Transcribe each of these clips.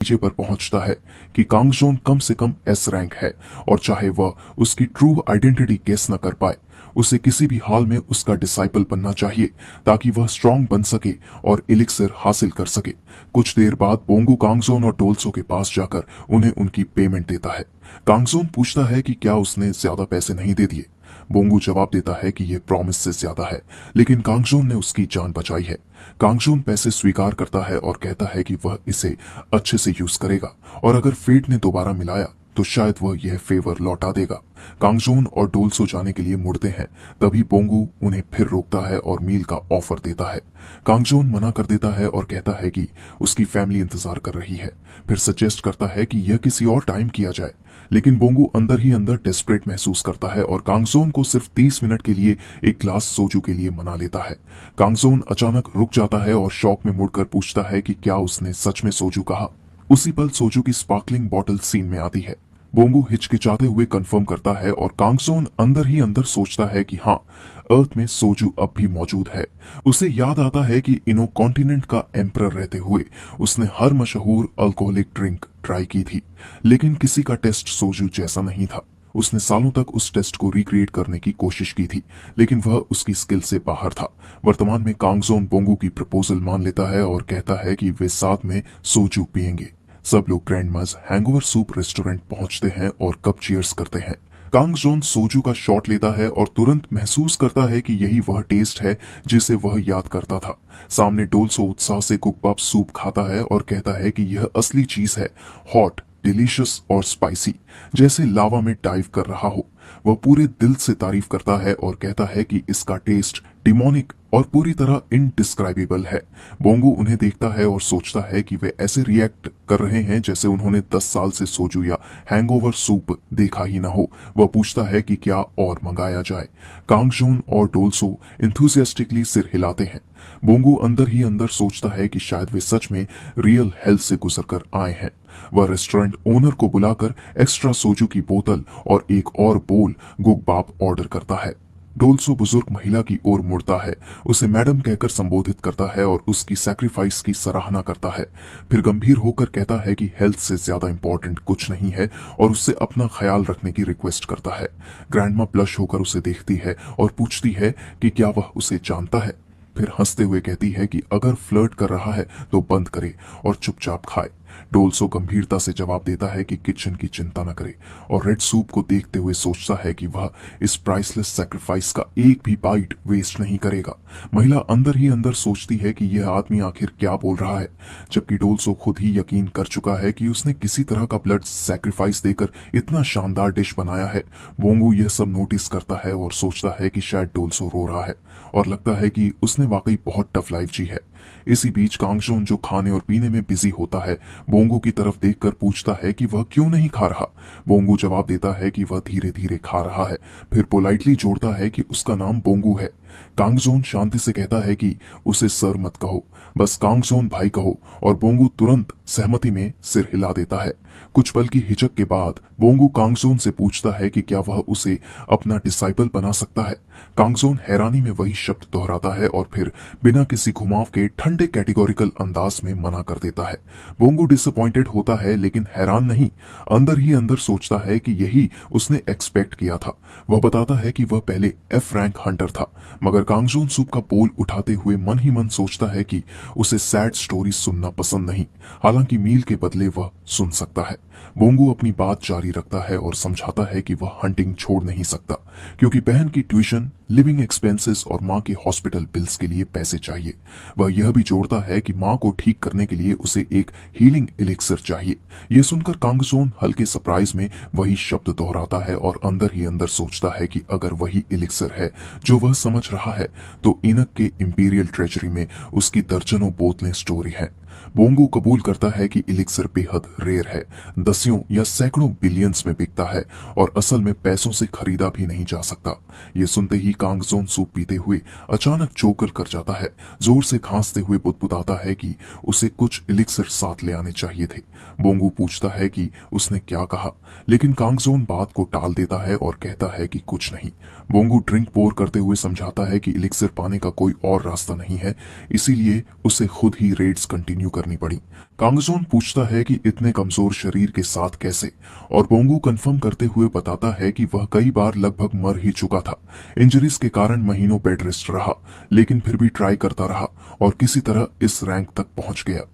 नतीजे पर पहुंचता है कि कांगजोन कम से कम एस रैंक है और चाहे वह उसकी ट्रू आइडेंटिटी गेस न कर पाए, उसे किसी भी हाल में उसका डिसाइपल बनना चाहिए ताकि वह स्ट्रांग बन सके और एलिक्सिर हासिल कर सके। कुछ देर बाद बोंगू कांगजोन और डोल्सो के पास जाकर उन्हें उनकी पेमेंट देता है। कांगजोन पूछता है कि क्या उसने ज्यादा पैसे नहीं दे दिए। बोंगू जवाब देता है कि यह प्रॉमिस से ज्यादा है, लेकिन कांगजोन ने उसकी जान बचाई है। कांगजोन पैसे स्वीकार करता है और कहता है कि वह इसे अच्छे से यूज करेगा और अगर फेट ने दोबारा मिलाया तो शायद वह यह फेवर लौटा देगा। कांगजोन और डोल्सो जाने के लिए मुड़ते हैं, तभी बोंगू उन्हें फिर रोकता है और मील का ऑफर देता है। कांगजोन मना कर देता है और कहता है कि उसकी फैमिली इंतजार कर रही है। फिर सजेस्ट करता है कि यह किसी और टाइम किया जाए, लेकिन बोंगू अंदर ही अंदर डेस्परेट महसूस करता है और कांगजोन को सिर्फ 30 मिनट के लिए एक ग्लास सोजू के लिए मना लेता है। कांगजोन अचानक रुक जाता है और शौक में मुड़कर पूछता है कि क्या उसने सच में सोजू कहा। उसी पल सोजू की स्पार्कलिंग बॉटल सीन में आती है। बोंगू हिचकिचाते हुए कंफर्म करता है और कांगजोन अंदर ही अंदर सोचता है कि हाँ, अर्थ में सोजू अब भी मौजूद है। उसे याद आता है कि इनो कॉन्टिनेंट का एम्परर रहते हुए उसने हर मशहूर अल्कोहलिक ड्रिंक ट्राई की थी, लेकिन किसी का टेस्ट सोजू जैसा नहीं था। उसने सालों तक उस टेस्ट को रिक्रिएट करने की कोशिश की थी, लेकिन वह उसकी स्किल से बाहर था। वर्तमान में कांगजोन बोंगू की प्रपोजल मान लेता है और कहता है कि वे साथ में सोजू पिएंगे। सब लोग ग्रैंडमाज हैंगओवर सूप रेस्टोरेंट पहुंचते हैं और कप चीयर्स करते हैं। कांगजोन सोजू का शॉट लेता है और तुरंत महसूस करता है कि यही वह टेस्ट है जिसे वह याद करता था। सामने डोल्सो उत्साह से कुकपाप सूप खाता है और कहता है कि यह असली चीज है, हॉट, डिलीशियस और स्पाइसी, जैसे लावा में डाइव कर रहा हो। वह पूरे दिल से तारीफ करता है और कहता है कि इसका टेस्ट डिमोनिक और पूरी तरह इनडिस्क्राइबेबल है। बोंगू उन्हें देखता है और सोचता है कि वे ऐसे रिएक्ट कर रहे हैं जैसे उन्होंने 10 साल से सोजू या हैंगओवर सूप देखा ही ना हो। वह पूछता है कि क्या और मंगाया जाए। कांगजोन और डोल्सो इंथुजियास्टिकली सिर हिलाते हैं। बोंगू अंदर ही अंदर सोचता है कि शायद वे सच में रियल हेल्थ से गुजर कर आए हैं। वह रेस्टोरेंट ओनर को बुलाकर एक्स्ट्रा सोजू की बोतल और एक और बोल गुकबाप ऑर्डर करता है। डोल्सो बुजुर्ग महिला की ओर मुड़ता है, उसे मैडम कहकर संबोधित करता है और उसकी सैक्रिफाइस की सराहना करता है। फिर गंभीर होकर कहता है कि हेल्थ से ज्यादा इंपॉर्टेंट कुछ नहीं है और उससे अपना ख्याल रखने की रिक्वेस्ट करता है। ग्रैंडमा ब्लश होकर उसे देखती है और पूछती है कि क्या वह उसे जानता है। फिर हंसते हुए कहती है कि अगर फ्लर्ट कर रहा है तो बंद करे और चुपचाप खाए। डोल्सो गंभीरता से जवाब देता है कि किचन की चिंता न करे और रेड सूप को देखते हुए सोचता है कि वह इस प्राइसलेस सैक्रिफाइस का एक भी बाइट वेस्ट नहीं करेगा। महिला अंदर ही अंदर सोचती है कि यह आदमी आखिर क्या बोल रहा है, जबकि डोल्सो खुद ही यकीन कर चुका है कि उसने किसी तरह का ब्लड सैक्रिफाइस देकर इतना शानदार डिश बनाया है। बोंगू यह सब नोटिस करता है और सोचता है कि शायद डोल्सो रो रहा है और लगता है कि उसने वाकई बहुत टफ लाइफ जी है। इसी बीच कांगजोन जो खाने और पीने में बिजी होता है, बोंगू की तरफ देखकर पूछता है कि वह क्यों नहीं खा रहा। बोंगू जवाब देता है कि वह धीरे धीरे खा रहा है, फिर पोलाइटली जोड़ता है कि उसका नाम बोंगू है। कांगजोन शांति से कहता है कि उसे सर मत कहो, बस कांगजोन भाई कहो, और बोंगू तुरंत सहमति में सिर हिला देता है। कुछ पल की हिचक के बाद बोंगू कांगजोन से पूछता है कि क्या वह उसे अपना डिसाइपल बना सकता है। कांगजोन हैरानी में वही शब्द दोहराता है और फिर बिना किसी घुमाव के ठंडे कैटेगोरिकल अंदाज में मना कर देता है। बोंगू डिसअपॉइंटेड होता है, लेकिन हैरान नहीं, अंदर ही अंदर सोचता है कि यही उसने एक्सपेक्ट किया था। वह बताता है कि वह पहले एफ रैंक हंटर था, मगर कांगजोन सूप का बोल उठाते हुए मन ही मन सोचता है कि उसे सैड स्टोरी सुनना पसंद नहीं, हालांकि मील के बदले वह सुन सकता है। बोंगू अपनी बात जारी रखता है और समझाता है कि वह हंटिंग छोड़ नहीं सकता, क्योंकि बहन की ट्यूशन, लिविंग एक्सपेंसेस और मां के हॉस्पिटल बिल्स के लिए पैसे चाहिए। वह यह भी जोड़ता है कि मां को ठीक करने के लिए उसे एक हीलिंग एलिक्सर चाहिए। यह सुनकर कांगजोन हल्के सरप्राइज में वही शब्द दोहराता है और अंदर ही अंदर सोचता है कि अगर वही एलिक्सर है जो वह समझ रहा है, तो इनक के इंपीरियल ट्रेजरी में उसकी दर्जनों बोतलें स्टोरी हैं। बोंगू कबूल करता है कि एलिक्सर बेहद रेयर है, दसियों या सैकड़ों बिलियंस में बिकता है और असल में पैसों से खरीदा भी नहीं जा सकता। ये सुनते ही कांगजोन सूप पीते हुए अचानक चोकर कर जाता है। जोर से खांसते हुए बुदबुदाता है कि उसे कुछ एलिक्सर साथ ले आने चाहिए थे। बोंगू पूछता है कि उसने क्या कहा, लेकिन कांगजोन बात को टाल देता है और कहता है कि कुछ नहीं। बोंगू ड्रिंक पोर करते हुए समझाता है कि एलिक्सर पाने का कोई और रास्ता नहीं है, इसीलिए उसे खुद ही रेड्स कंटिन्यू करनी पड़ी। कांगजोन पूछता है कि इतने कमजोर शरीर के साथ कैसे, और बोंगू कंफर्म करते हुए बताता है कि वह कई बार लगभग मर ही चुका था। इंजरीज के कारण महीनों बेड रेस्ट रहा, लेकिन फिर भी ट्राई करता रहा और किसी तरह इस रैंक तक पहुंच गया।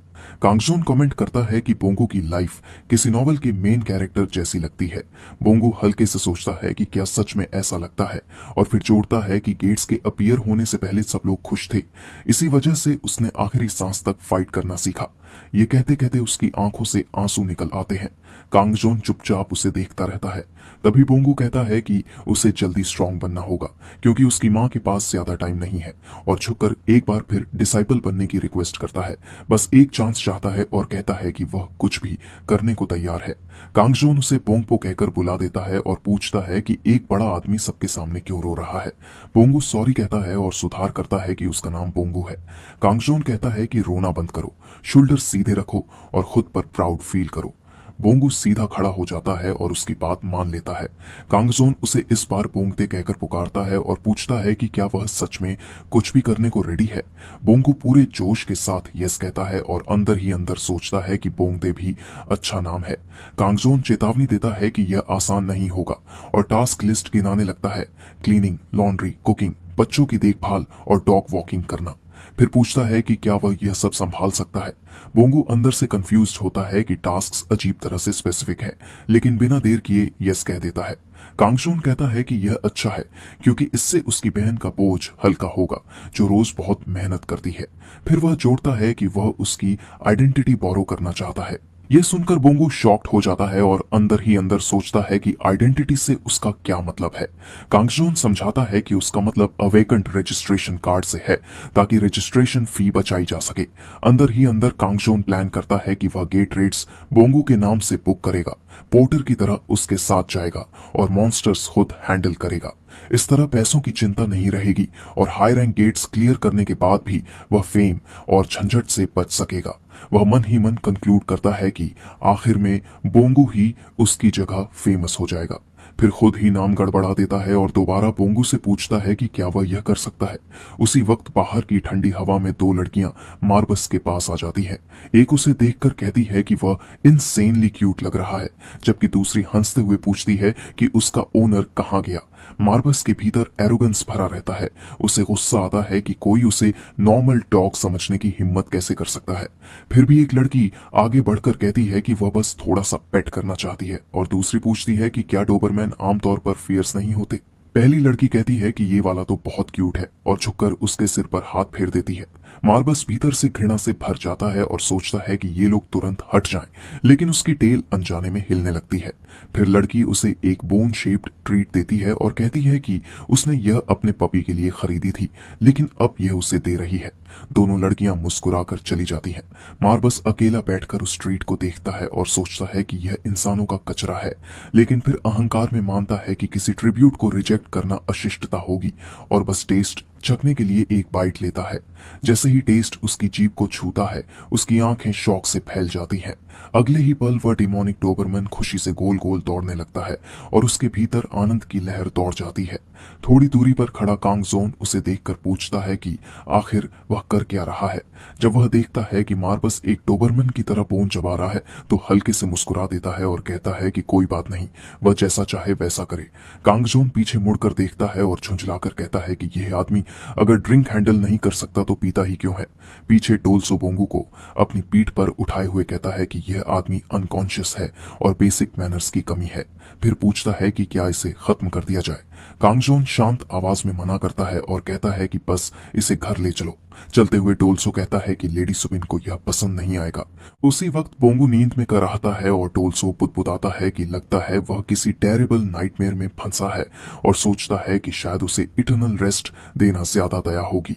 कांगजोन कमेंट करता है कि बोंगू की लाइफ किसी नॉवल के मेन कैरेक्टर जैसी लगती है। बोंगू हल्के से सोचता है कि क्या सच में ऐसा लगता है, और फिर जोड़ता है कि गेट्स के अपीयर होने से पहले सब लोग खुश थे, इसी वजह से उसने आखिरी सांस तक फाइट करना सीखा। ये कहते कहते उसकी आंखों से आंसू निकल आते हैं। कांगजोन चुपचाप उसे देखता रहता है। तभी बोंगू कहता है कि उसे जल्दी स्ट्रांग बनना होगा, क्योंकि उसकी मां के पास ज्यादा टाइम नहीं है, और झुककर एक बार फिर डिसाइपल बनने की रिक्वेस्ट करता है। बस एक चांस चाहता है और कहता है कि वह कुछ भी करने को तैयार है। कांगजोन उसे पोंगपो कहकर बुला देता है और पूछता है कि एक बड़ा आदमी सबके सामने क्यों रो रहा है। बोंगू सॉरी कहता है और सुधार करता है कि उसका नाम बोंगू है। कांगजोन कहता है कि रोना बंद करो, शोल्डर सीधे रखो और खुद पर प्राउड फील करो। बोंगू सीधा खड़ा हो जाता है और उसकी बात मान लेता है। कांगजोन उसे इस बार बोंगते कहकर पुकारता है और पूछता है कि क्या वह सच में कुछ भी करने को रेडी है। बोंगू पूरे जोश के साथ यस कहता है और अंदर ही अंदर सोचता है कि बोंगते भी अच्छा नाम है। कांगजोन चेतावनी देता है कि यह आसान नहीं होगा और टास्क लिस्ट गिनाने लगता है। क्लीनिंग, लॉन्ड्री, कुकिंग, बच्चों की देखभाल और डॉग वॉकिंग करना। फिर पूछता है कि क्या वह यह सब संभाल सकता है। बोंगू अंदर से कंफ्यूज्ड होता है कि टास्क्स अजीब तरह से स्पेसिफिक है, लेकिन बिना देर किए यस कह देता है। कांगजोन कहता है कि यह अच्छा है, क्योंकि इससे उसकी बहन का बोझ हल्का होगा, जो रोज बहुत मेहनत करती है। फिर वह जोड़ता है कि वह उसकी आइडेंटिटी बोरो करना चाहता है। यह सुनकर बोंगू शॉक्ड हो जाता है और अंदर ही अंदर सोचता है कि आइडेंटिटी से उसका क्या मतलब है। कांगजोन समझाता है कि उसका मतलब अवेकेंट रजिस्ट्रेशन कार्ड से है, ताकि रजिस्ट्रेशन फी बचाई जा सके। अंदर ही अंदर कांगजोन प्लान करता है कि वह गेट रेड्स बोंगू के नाम से बुक करेगा, पोर्टर की तरह उसके साथ जाएगा और मॉन्स्टर्स खुद हैंडल करेगा। इस तरह पैसों की चिंता नहीं रहेगी और हाई रैंक गेट्स क्लियर करने के बाद भी वह फेम और झंझट से बच सकेगा। वह मन ही मन कंक्लूड करता है कि आखिर में बोंगू ही उसकी जगह फेमस हो जाएगा। फिर खुद ही नाम गड़बड़ा देता है और दोबारा बोंगू से पूछता है कि क्या वह यह कर सकता है। उसी वक्त बाहर की ठंडी हवा में दो लड़कियां मार्बस के पास आ जाती हैं। एक उसे देखकर कहती है कि वह इनसेनली क्यूट लग रहा है, जबकि दूसरी हंसते हुए पूछती है कि उसका ओनर कहाँ गया। मार्बस के भीतर एरोगेंस भरा रहता है। उसे गुस्सा आता है कि कोई उसे नॉर्मल डॉग समझने की हिम्मत कैसे कर सकता है। फिर भी एक लड़की आगे बढ़कर कहती है कि वह बस थोड़ा सा पेट करना चाहती है, और दूसरी पूछती है कि क्या डोबरमैन आमतौर पर फियर्स नहीं होते। पहली लड़की कहती है कि ये वाला तो बहुत क्यूट है और झुककर उसके सिर पर हाथ फेर देती है। मार्बस भीतर से घृणा से भर जाता है और सोचता है कि ये लोग तुरंत हट जाएं, लेकिन उसकी टेल अनजाने में हिलने लगती है। फिर लड़की उसे एक बोन शेप्ड ट्रीट देती है और कहती है कि उसने यह अपने पपी के लिए खरीदी थी, लेकिन अब यह उसे दे रही है। दोनों लड़कियां मुस्कुराकर चली जाती हैं। मार्बस अकेला बैठकर उस ट्रीट को देखता है और सोचता है कि यह इंसानों का कचरा है, लेकिन फिर अहंकार में मानता है कि किसी ट्रिब्यूट को रिजेक्ट करना अशिष्टता होगी और बस टेस्ट चखने के लिए एक बाइट लेता है। जैसे ही टेस्ट उसकी जीभ को छूता है, उसकी आंखें शौक से फैल जाती हैं। अगले ही पल वह डिमोनिक डोबरमैन खुशी से गोल गोल दौड़ने लगता है और उसके भीतर आनंद की लहर दौड़ जाती है। थोड़ी दूरी पर खड़ा कांगजोन उसे देखकर पूछता है कि आखिर वह कर क्या रहा है। जब वह देखता है कि मार्बस एक डोबरमैन की तरह बोन चबा रहा है, तो हल्के से मुस्कुरा देता है और कहता है कि कोई बात नहीं, वह जैसा चाहे वैसा करे। कांगजोन पीछे मुड़कर देखता है और झुंझलाकर कहता है कि यह आदमी अगर ड्रिंक हैंडल नहीं कर सकता तो पीता ही क्यों है। पीछे डोल्सो बोंगू को अपनी पीठ पर उठाए हुए कहता है कि यह आदमी अनकॉन्शियस है और बेसिक मैनर्स की कमी है। फिर पूछता है कि क्या इसे खत्म कर दिया जाए। कांगजोन शांत आवाज में मना करता है और कहता है कि बस इसे घर ले चलो। चलते हुए डोल्सो कहता है कि लेडी सुबिन को यह पसंद नहीं आएगा। उसी वक्त बोंगू नींद में कराहता है और डोल्सो बुदबुदाता है कि लगता है वह किसी टेरेबल नाइटमेयर में फंसा है और सोचता है कि शायद उसे इटर्नल रेस्ट देना ज्यादा दया होगी।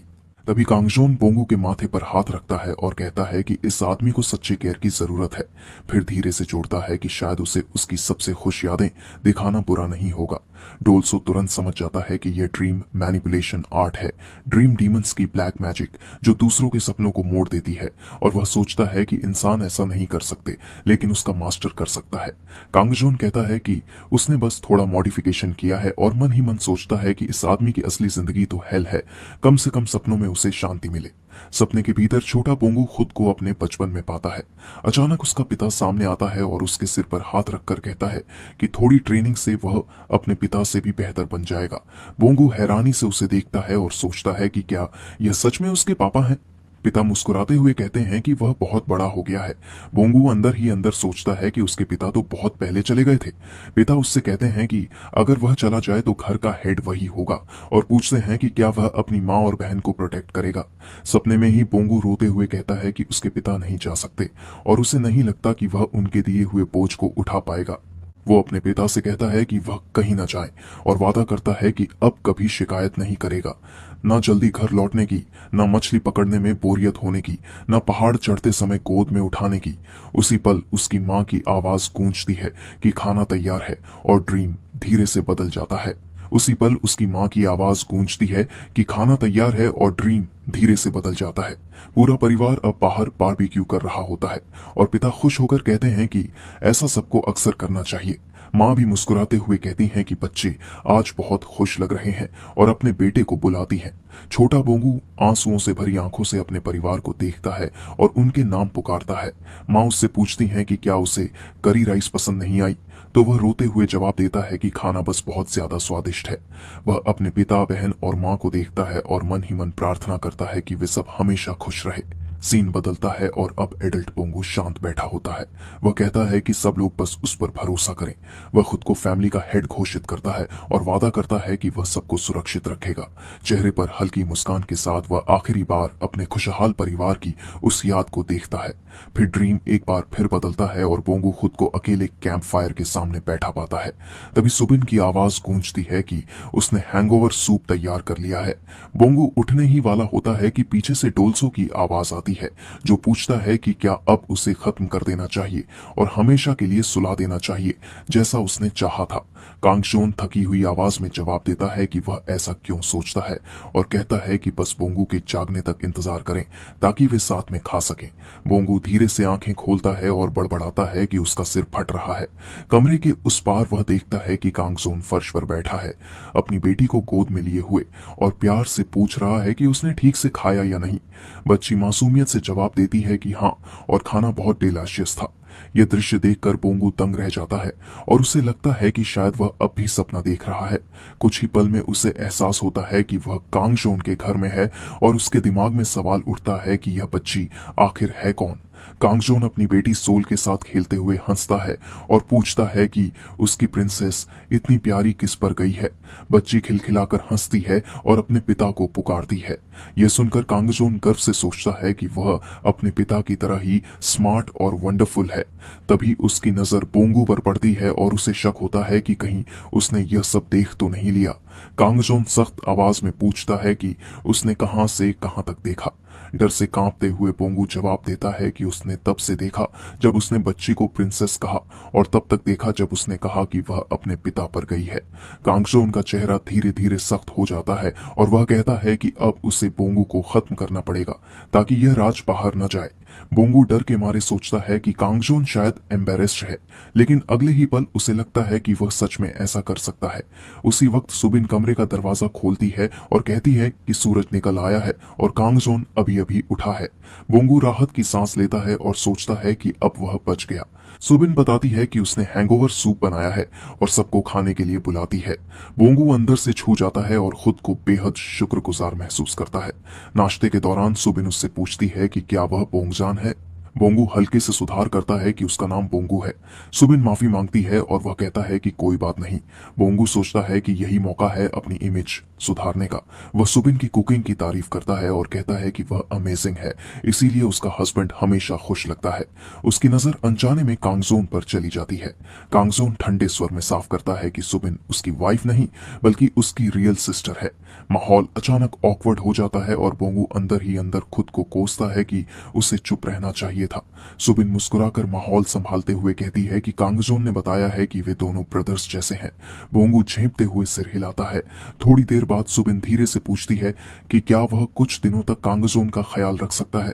तभी कांगजोन बोंगू के माथे पर हाथ रखता है और कहता है कि इस आदमी को सच्चे केयर की जरूरत है। फिर धीरे से जोड़ता है कि शायद उसे उसकी सबसे खुश यादें दिखाना बुरा नहीं होगा। डोल्सो तुरंत समझ जाता है कि यह ड्रीम मैनिपुलेशन आर्ट है, ड्रीम डीमंस की ब्लैक मैजिक जो दूसरों के सपनों को मोड़ देती है। और वह सोचता है कि इंसान ऐसा नहीं कर सकते, लेकिन उसका मास्टर कर सकता है। कांगजोन कहता है कि उसने बस थोड़ा मॉडिफिकेशन किया है और मन ही मन सोचता है कि इस आदमी की असली जिंदगी तो हेल है, कम से कम सपनों में उसे शांति मिले। सपने के भीतर छोटा बोंगू खुद को अपने बचपन में पाता है। अचानक उसका पिता सामने आता है और उसके सिर पर हाथ रखकर कहता है कि थोड़ी ट्रेनिंग से वह अपने पिता से भी बेहतर बन जाएगा। बोंगू हैरानी से उसे देखता है और सोचता है कि क्या यह सच में उसके पापा हैं। पिता मुस्कुराते हुए कहते हैं कि वह बहुत बड़ा हो गया है। बोंगू अंदर ही अंदर सोचता है कि उसके पिता तो बहुत पहले चले गए थे। पिता उससे कहते हैं कि अगर वह चला जाए तो घर का हेड वही होगा, और पूछते हैं कि क्या वह अपनी माँ और बहन को प्रोटेक्ट करेगा। सपने में ही बोंगू रोते हुए कहता है कि उसके पिता नहीं जा सकते और उसे नहीं लगता कि वह उनके दिए हुए बोझ को उठा पाएगा। वो अपने पिता से कहता है कि वह कहीं न जाए और वादा करता है कि अब कभी शिकायत नहीं करेगा। न जल्दी घर लौटने की, न मछली पकड़ने में बोरियत होने की, न पहाड़ चढ़ते समय गोद में उठाने की। उसी पल उसकी माँ की आवाज गूंजती है कि खाना तैयार है, और ड्रीम धीरे से बदल जाता है। उसी पल उसकी माँ की आवाज गूंजती है कि खाना तैयार है, और ड्रीम धीरे से बदल जाता है। पूरा परिवार अब बाहर बारबेक्यू कर रहा होता है और पिता खुश होकर कहते हैं कि ऐसा सबको अक्सर करना चाहिए। माँ भी मुस्कुराते हुए कहती हैं कि बच्चे आज बहुत खुश लग रहे हैं, और अपने बेटे को बुलाती हैं। छोटा बोंगू आंसुओं से भरी आंखों से अपने परिवार को देखता है और उनके नाम पुकारता है। माँ उससे पूछती हैं कि क्या उसे करी राइस पसंद नहीं आई, तो वह रोते हुए जवाब देता है कि खाना बस बहुत ज्यादा स्वादिष्ट है। वह अपने पिता, बहन और माँ को देखता है और मन ही मन प्रार्थना करता है कि वे सब हमेशा खुश रहे। सीन बदलता है और अब एडल्ट बोंगू शांत बैठा होता है। वह कहता है कि सब लोग बस उस पर भरोसा करें। वह खुद को फैमिली का हेड घोषित करता है और वादा करता है कि वह सबको सुरक्षित रखेगा। चेहरे पर हल्की मुस्कान के साथ वह आखिरी बार अपने खुशहाल परिवार की उस याद को देखता है। फिर ड्रीम एक बार फिर बदलता है और बोंगू खुद को अकेले कैंप फायर के सामने बैठा पाता है। तभी सुबिन की आवाज गूंजती है कि उसने हैंगओवर सूप तैयार कर लिया है। बोंगू उठने ही वाला होता है कि पीछे से डोल्सो की आवाज आती है, जो पूछता है कि क्या अब उसे खत्म कर देना चाहिए और हमेशा के लिए सुला देना चाहिए, जैसा उसने चाहा था। कांगजोन थकी हुई आवाज में जवाब देता है कि वह ऐसा क्यों सोचता है, और कहता है कि बस बोंगू के जागने तक इंतजार करें ताकि वे साथ में खा सकें। बोंगू धीरे से आंखें खोलता है और बड़बड़ाता है कि उसका सिर फट रहा है। कमरे के उस पार वह देखता है कि कांगजोन फर्श पर बैठा है, अपनी बेटी को गोद में लिए हुए, और प्यार से पूछ रहा है कि उसने ठीक से खाया या नहीं। बच्ची मासूमियत से जवाब देती है कि हाँ, और खाना बहुत डिलीशियस था। यह दृश्य देखकर बोंगू दंग रह जाता है और उसे लगता है कि शायद वह अब भी सपना देख रहा है। कुछ ही पल में उसे एहसास होता है कि वह कांगजोन के घर में है, और उसके दिमाग में सवाल उठता है कि यह बच्ची आखिर है कौन। कांगजोन अपनी बेटी सोल के साथ खेलते हुए हंसता है और पूछता है कि उसकी प्रिंसेस इतनी प्यारी किस पर गई है। बच्ची खिलखिलाकर हंसती है और अपने पिता को पुकारती है। यह सुनकर कांगजोन गर्व से सोचता है कि वह अपने पिता की तरह ही स्मार्ट और वंडरफुल है। तभी उसकी नजर बोंगू पर पड़ती है और उसे शक होता है कि कहीं उसने यह सब देख तो नहीं लिया। कांगजोन सख्त आवाज में पूछता है कि उसने कहां से कहां तक देखा। डर से कांपते हुए बोंगू जवाब देता है कि उसने तब से देखा जब उसने बच्ची को प्रिंसेस कहा, और तब तक देखा जब उसने कहा कि वह अपने पिता पर गई है। कांगजोन का चेहरा धीरे धीरे सख्त हो जाता है और वह कहता है कि अब उसे बोंगू को खत्म करना पड़ेगा ताकि यह राज बाहर न जाए। बोंगू डर के मारे सोचता है कि कांगजोन शायद एम्बेरेस्ड है, लेकिन अगले ही पल उसे लगता है कि वह सच में ऐसा कर सकता है। उसी वक्त सुबिन कमरे का दरवाजा खोलती है और कहती है कि सूरज निकल आया है और कांगजोन अभी अभी उठा है। बोंगू राहत की सांस लेता है और सोचता है कि अब वह बच गया। सुबिन बताती है कि उसने हैंगओवर सूप बनाया है और सबको खाने के लिए बुलाती है। बोंगू अंदर से छू जाता है और खुद को बेहद शुक्रगुजार महसूस करता है। नाश्ते के दौरान सुबिन उससे पूछती है कि क्या वह बोंगजान है। बोंगू हल्के से सुधार करता है कि उसका नाम बोंगू है। सुबिन माफी मांगती है और वह कहता है कि कोई बात नहीं। बोंगू सोचता है कि यही मौका है अपनी इमेज सुधारने का। वह सुबिन की कुकिंग की तारीफ करता है और कहता है कि वह अमेजिंग है, इसीलिए उसका हस्बैंड हमेशा खुश लगता है। उसकी नजर अनजाने में कांगजोन पर चली जाती है। कांगजोन ठंडे स्वर में साफ करता है कि सुबिन उसकी वाइफ नहीं बल्कि उसकी रियल सिस्टर है। माहौल अचानक ऑकवर्ड हो जाता है और बोंगू अंदर ही अंदर खुद को कोसता है कि उसे चुप रहना चाहिए था। सुबिन मुस्कुराकर माहौल संभालते हुए कहती है कि कांगजोन ने बताया है कि वे दोनों ब्रदर्स जैसे हैं। बोंगू झेंपते हुए सिर हिलाता है। थोड़ी देर बाद सुबिन धीरे से पूछती है कि क्या वह कुछ दिनों तक कांगजोन का ख्याल रख सकता है।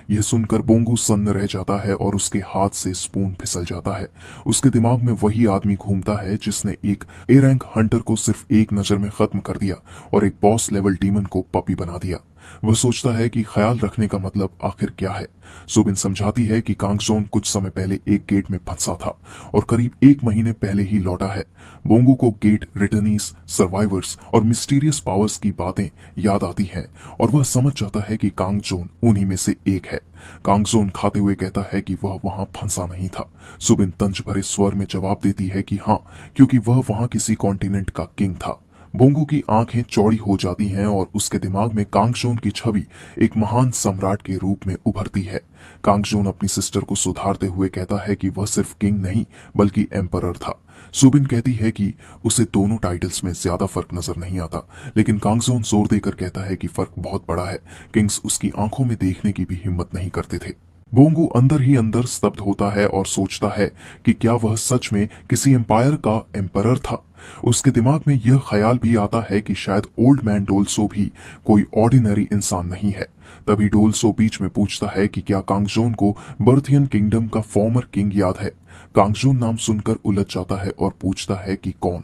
यह सुनकर बोंगू सन्न रह जाता है और उसके हाथ से स्पून फिसल जाता है। उसके दिमाग में वही आदमी घूमता है जिसने एक ए रैंक हंटर को सिर्फ एक नजर में खत्म कर दिया और एक बॉस लेवल डीमन को पपी बना दिया। वह सोचता है कि ख्याल रखने का मतलब आखिर क्या है। सुबिन समझाती है कि कांगजोन कुछ समय पहले एक गेट में फंसा था और करीब 1 महीने पहले ही लौटा है। बोंगू को गेट, रिटर्नीज, सर्वाइवर्स और मिस्टीरियस पावर्स की बातें याद आती हैं और वह समझ जाता है कि कांगजोन उन्हीं में से एक है। कांगजोन खाते हुए कहता है कि वह वहां फंसा नहीं था। सुबिन तंज भरे स्वर में जवाब देती है कि हाँ, क्योंकि वह वहां किसी कॉन्टिनेंट का किंग था। बोंगू की आंखें चौड़ी हो जाती हैं और उसके दिमाग में कांगजोन की छवि एक महान सम्राट के रूप में उभरती है। कांगजोन अपनी सिस्टर को सुधारते हुए कहता है कि वह सिर्फ किंग नहीं बल्कि एम्परर था। सुबिन कहती है कि उसे दोनों टाइटल्स में ज्यादा फर्क नजर नहीं आता, लेकिन कांगजोन जोर देकर कहता है कि फर्क बहुत बड़ा है। किंग्स उसकी आंखों में देखने की भी हिम्मत नहीं करते थे। बोंगू अंदर ही अंदर स्तब्ध होता है और सोचता है कि क्या वह सच में किसी एम्पायर का एम्परर था। उसके दिमाग में यह ख्याल भी आता है कि शायद ओल्ड मैन डोल्सो भी कोई ऑर्डिनरी इंसान नहीं है। तभी डोल्सो बीच में पूछता है कि क्या कांगजोन को बर्थियन किंगडम का फॉर्मर किंग याद है। कांगजोन नाम सुनकर उलझ जाता है और पूछता है कि कौन।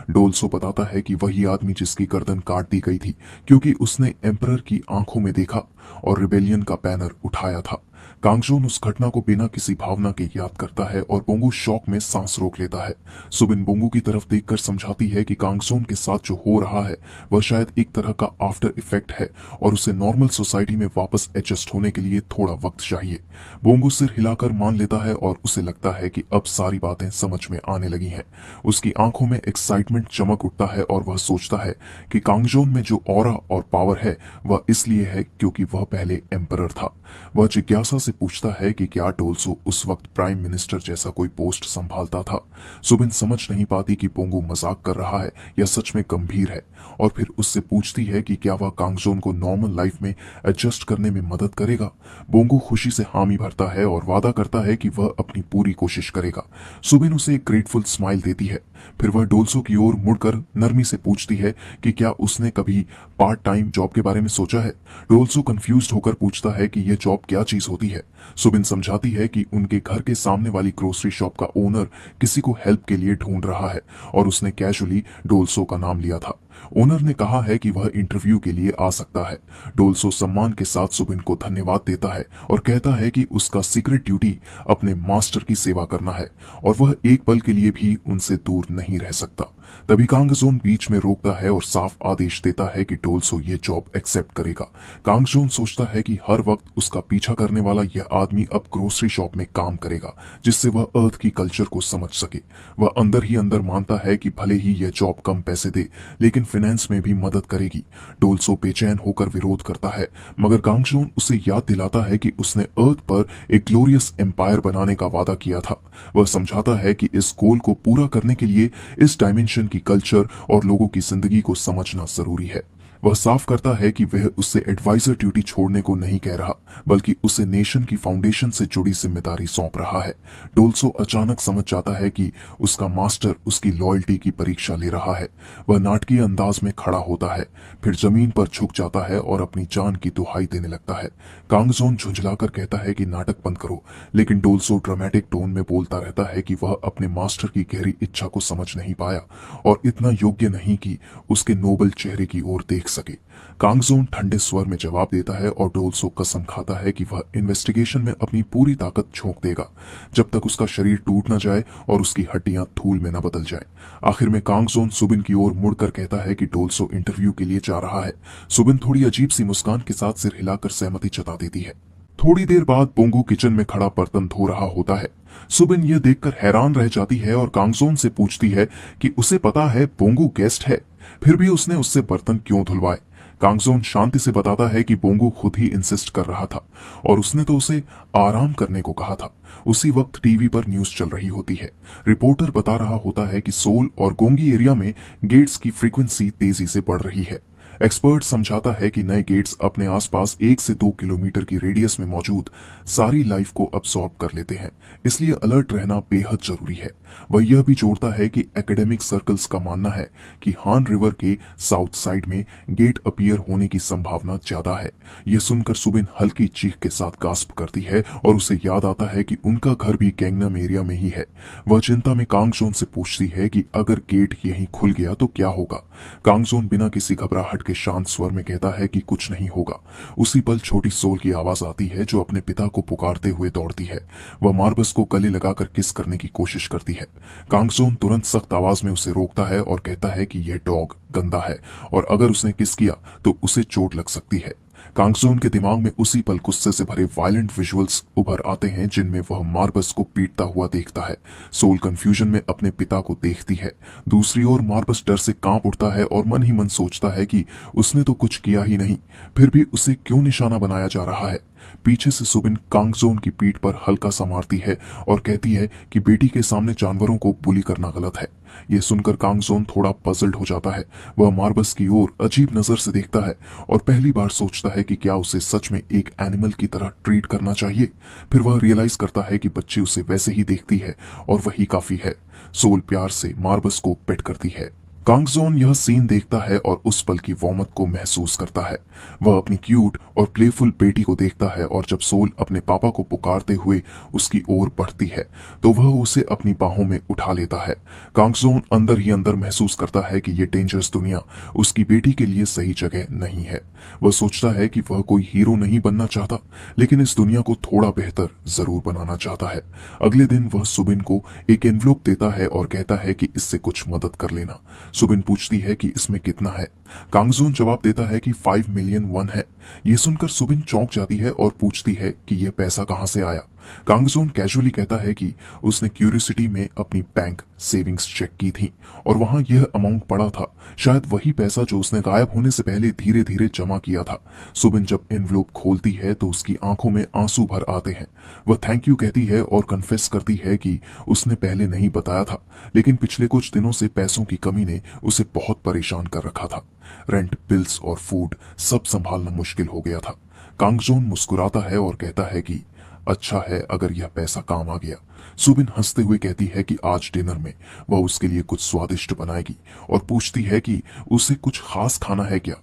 डोल्सो बताता है कि वही आदमी जिसकी गर्दन काट दी गई थी क्योंकि उसने एम्परर की आंखों में देखा और रिबेलियन का बैनर उठाया था। कांगजोन उस घटना को बिना किसी भावना के याद करता है और बोंगू शौक में सांस रोक लेता है। सुबिन बोंगू की तरफ देखकर समझाती है कि कांगजोन के साथ जो हो रहा है वह शायद एक तरह का आफ्टर इफेक्ट है और उसे नॉर्मल सोसाइटी में वापस एडजस्ट होने के लिए थोड़ा वक्त चाहिए। बोंगू सिर हिलाकर मान लेता है और उसे लगता है कि अब सारी बातें समझ में आने लगी हैं। उसकी आंखों में एक्साइटमेंट चमक उठता है और वह सोचता है कि कांगजोन में जो ऑरा और पावर है वह इसलिए है क्योंकि वह पहले एम्परर था। वह जिज्ञासा से पूछता है कि क्या डोल्सो उस वक्त प्राइम मिनिस्टर जैसा कोई पोस्ट संभालता था। सुबिन समझ नहीं पाती कि बोंगू मजाक कर रहा है या सच में गंभीर है और फिर उससे पूछती है कि क्या वह कांगजोन को नॉर्मल लाइफ में एडजस्ट करने में मदद करेगा। बोंगू खुशी से हामी भरता है और वादा करता है कि वह अपनी पूरी कोशिश करेगा। सुबिन उसे एक ग्रेटफुल स्माइल देती है। फिर वह डोल्सो की ओर मुड़कर नरमी से पूछती है कि क्या उसने कभी पार्ट टाइम जॉब के बारे में सोचा है। डोल्सो कंफ्यूज्ड होकर पूछता है कि यह जॉब क्या चीज होती है। सुबिन समझाती है कि उनके घर के सामने वाली ग्रोसरी शॉप का ओनर किसी को हेल्प के लिए ढूंढ रहा है और उसने कैजुअली डोल्सो का नाम लिया था। ओनर ने कहा है कि वह इंटरव्यू के लिए आ सकता है। डोल्सो सम्मान के साथ सुबिन को धन्यवाद देता है और कहता है कि उसका सीक्रेट ड्यूटी अपने मास्टर की सेवा करना है और वह एक पल के लिए भी उनसे दूर नहीं रह सकता। तभी कांगजोन बीच में रोकता है और साफ आदेश देता है कि डोल्सो ये जॉब एक्सेप्ट करेगा। कांगजोन सोचता है कि हर वक्त उसका पीछा करने वाला यह आदमी अब ग्रोसरी शॉप में काम करेगा जिससे वह अर्थ की कल्चर को समझ सके। वह अंदर ही अंदर मानता है कि भले ही यह जॉब कम पैसे दे लेकिन फाइनेंस में भी मदद करेगी। डोल्सो बेचैन होकर विरोध करता है मगर कांगजोन उसे याद दिलाता है कि उसने अर्थ पर एक ग्लोरियस एम्पायर बनाने का वादा किया था। वह समझाता है कि इस गोल को पूरा करने के लिए इस डायमेंशन की कल्चर और लोगों की जिंदगी को समझना जरूरी है। वह साफ करता है कि वह उससे एडवाइजर ड्यूटी छोड़ने को नहीं कह रहा बल्कि उसे नेशन की फाउंडेशन से जुड़ी जिम्मेदारी सौंप रहा है। डोल्सो अचानक समझ जाता है कि उसका मास्टर उसकी लॉयल्टी की परीक्षा ले रहा है। वह नाटकीय अंदाज में खड़ा होता है, फिर जमीन पर झुक जाता है और अपनी जान की दुहाई देने लगता है। कांगजोन झुंझलाकर कहता है कि नाटक बंद करो, लेकिन डोल्सो ड्रामेटिक टोन में बोलता रहता है कि वह अपने मास्टर की गहरी इच्छा को समझ नहीं पाया और इतना योग्य नहीं कि उसके नोबल चेहरे की ओर देख सके। कांगजोन ठंडे स्वर में जवाब देता है और डोल्सो कसम खाता है कि वह इन्वेस्टिगेशन में अपनी पूरी ताकत झोंक देगा जब तक उसका शरीर टूट न जाए और उसकी हड्डियां धूल में न बदल जाए। आखिर में कांगजोन सुबिन की ओर मुड़कर कहता है कि डोल्सो इंटरव्यू के लिए जा रहा है। सुबिन थोड़ी अजीब सी मुस्कान के साथ सिर हिलाकर सहमति जता देती है। थोड़ी देर बाद बोंगू किचन में खड़ा बर्तन धो रहा होता है। सुबिन यह देखकर हैरान रह जाती है और कांगजोन से पूछती है कि उसे पता है बोंगू गेस्ट है, फिर भी उसने उससे बर्तन क्यों धुलवाए। कांगजोन शांति से बताता है कि बोंगू खुद ही इंसिस्ट कर रहा था और उसने तो उसे आराम करने को कहा था। उसी वक्त टीवी पर न्यूज चल रही होती है। रिपोर्टर बता रहा होता है कि सोल और गोंगी एरिया में गेट्स की फ्रीक्वेंसी तेजी से बढ़ रही है। एक्सपर्ट समझाता है कि नए गेट्स अपने आसपास 1 से 2 किलोमीटर की रेडियस में मौजूद सारी लाइफ को अब्सॉर्ब कर लेते हैं, इसलिए अलर्ट रहना बेहद जरूरी है। वह यह भी जोड़ता है कि एकेडमिक सर्कल्स का मानना है कि हान रिवर के साउथ साइड में गेट अपीयर होने की संभावना ज्यादा है। यह सुनकर सुबिन हल्की चीख के साथ गास्प करती है और उसे याद आता है कि उनका घर भी गैंगनम एरिया में ही है। वह चिंता में कांगजोन से पूछती है कि अगर गेट यहीं खुल गया तो क्या होगा। कांगजोन बिना किसी घबराहट के शांत स्वर में कहता है कि कुछ नहीं होगा। उसी पल छोटी सोल की आवाज आती है जो अपने पिता को पुकारते हुए दौड़ती है। वह मार्बस को गले लगाकर किस करने की कोशिश करती है। कांगजोन तुरंत सख्त आवाज में उसे रोकता है और कहता है कि यह डॉग गंदा है और अगर उसने किस किया तो उसे चोट लग सकती है। कांगजोन के दिमाग में उसी पल गुस्से से भरे वायलेंट विजुअल्स उभर आते हैं जिनमें वह मार्बस को पीटता हुआ देखता है। सोल कंफ्यूजन में अपने पिता को देखती है। दूसरी ओर मार्बस डर से कांप उठता है और मन ही मन सोचता है कि उसने तो कुछ किया ही नहीं, फिर भी उसे क्यों निशाना बनाया जा रहा है। पीछे से सुबिन कांगजोन की पीठ पर हल्का सा मारती है और कहती है कि बेटी के सामने जानवरों को बुली करना गलत है। यह सुनकर कांगजोन थोड़ा पजल्ड हो जाता है। वह मार्बस की ओर अजीब नजर से देखता है और पहली बार सोचता है कि क्या उसे सच में एक एनिमल की तरह ट्रीट करना चाहिए। फिर वह रियलाइज करता है कि बच्ची उसे वैसे ही देखती है और वही काफी है। सोल प्यार से मार्बस को पेट करती है। कांगजोन यह सीन देखता है और उस पल की वॉर्मथ को महसूस करता है। वह अपनी क्यूट और प्लेफुल बेटी को देखता है और जब सोल अपने पापा को पुकारते हुए उसकी ओर बढ़ती है तो वह उसे अपनी बाहों में उठा लेता है। कांगजोन अंदर ही अंदर महसूस करता है कि यह डेंजरस दुनिया उसकी बेटी के लिए सही जगह नहीं है। वह सोचता है कि वह कोई हीरो नहीं बनना चाहता, लेकिन इस दुनिया को थोड़ा बेहतर जरूर बनाना चाहता है। अगले दिन वह सुबिन को एक एनवलप देता है और कहता है कि इससे कुछ मदद कर लेना। सुबिन पूछती है कि इसमें कितना है। कांगजोन जवाब देता है कि 5 मिलियन वन है। यह सुनकर सुबिन चौंक जाती है और पूछती है कि यह पैसा कहां से आया। कांगजोन कैजुअली कहता है कि उसने क्यूरियोसिटी में अपनी बैंक सेविंग्स चेक की थी और वहां यह अमाउंट पड़ा था, शायद वही पैसा जो उसने गायब होने से पहले धीरे धीरे जमा किया था। सुबिन जब एनवलप खोलती है तो उसकी आंखों में आंसू भर आते हैं। वह थैंक यू कहती है और कन्फेस करती है कि उसने पहले नहीं बताया था, लेकिन पिछले कुछ दिनों से पैसों की कमी ने उसे बहुत परेशान कर रखा था। रेंट, बिल्स और फूड सब संभालना मुश्किल हो गया था। कांगजोन मुस्कुराता है और कहता है कि अच्छा है अगर यह पैसा काम आ गया। सुबिन हंसते हुए कहती है कि आज डिनर में वह उसके लिए कुछ स्वादिष्ट बनाएगी और पूछती है कि उसे कुछ खास खाना है क्या।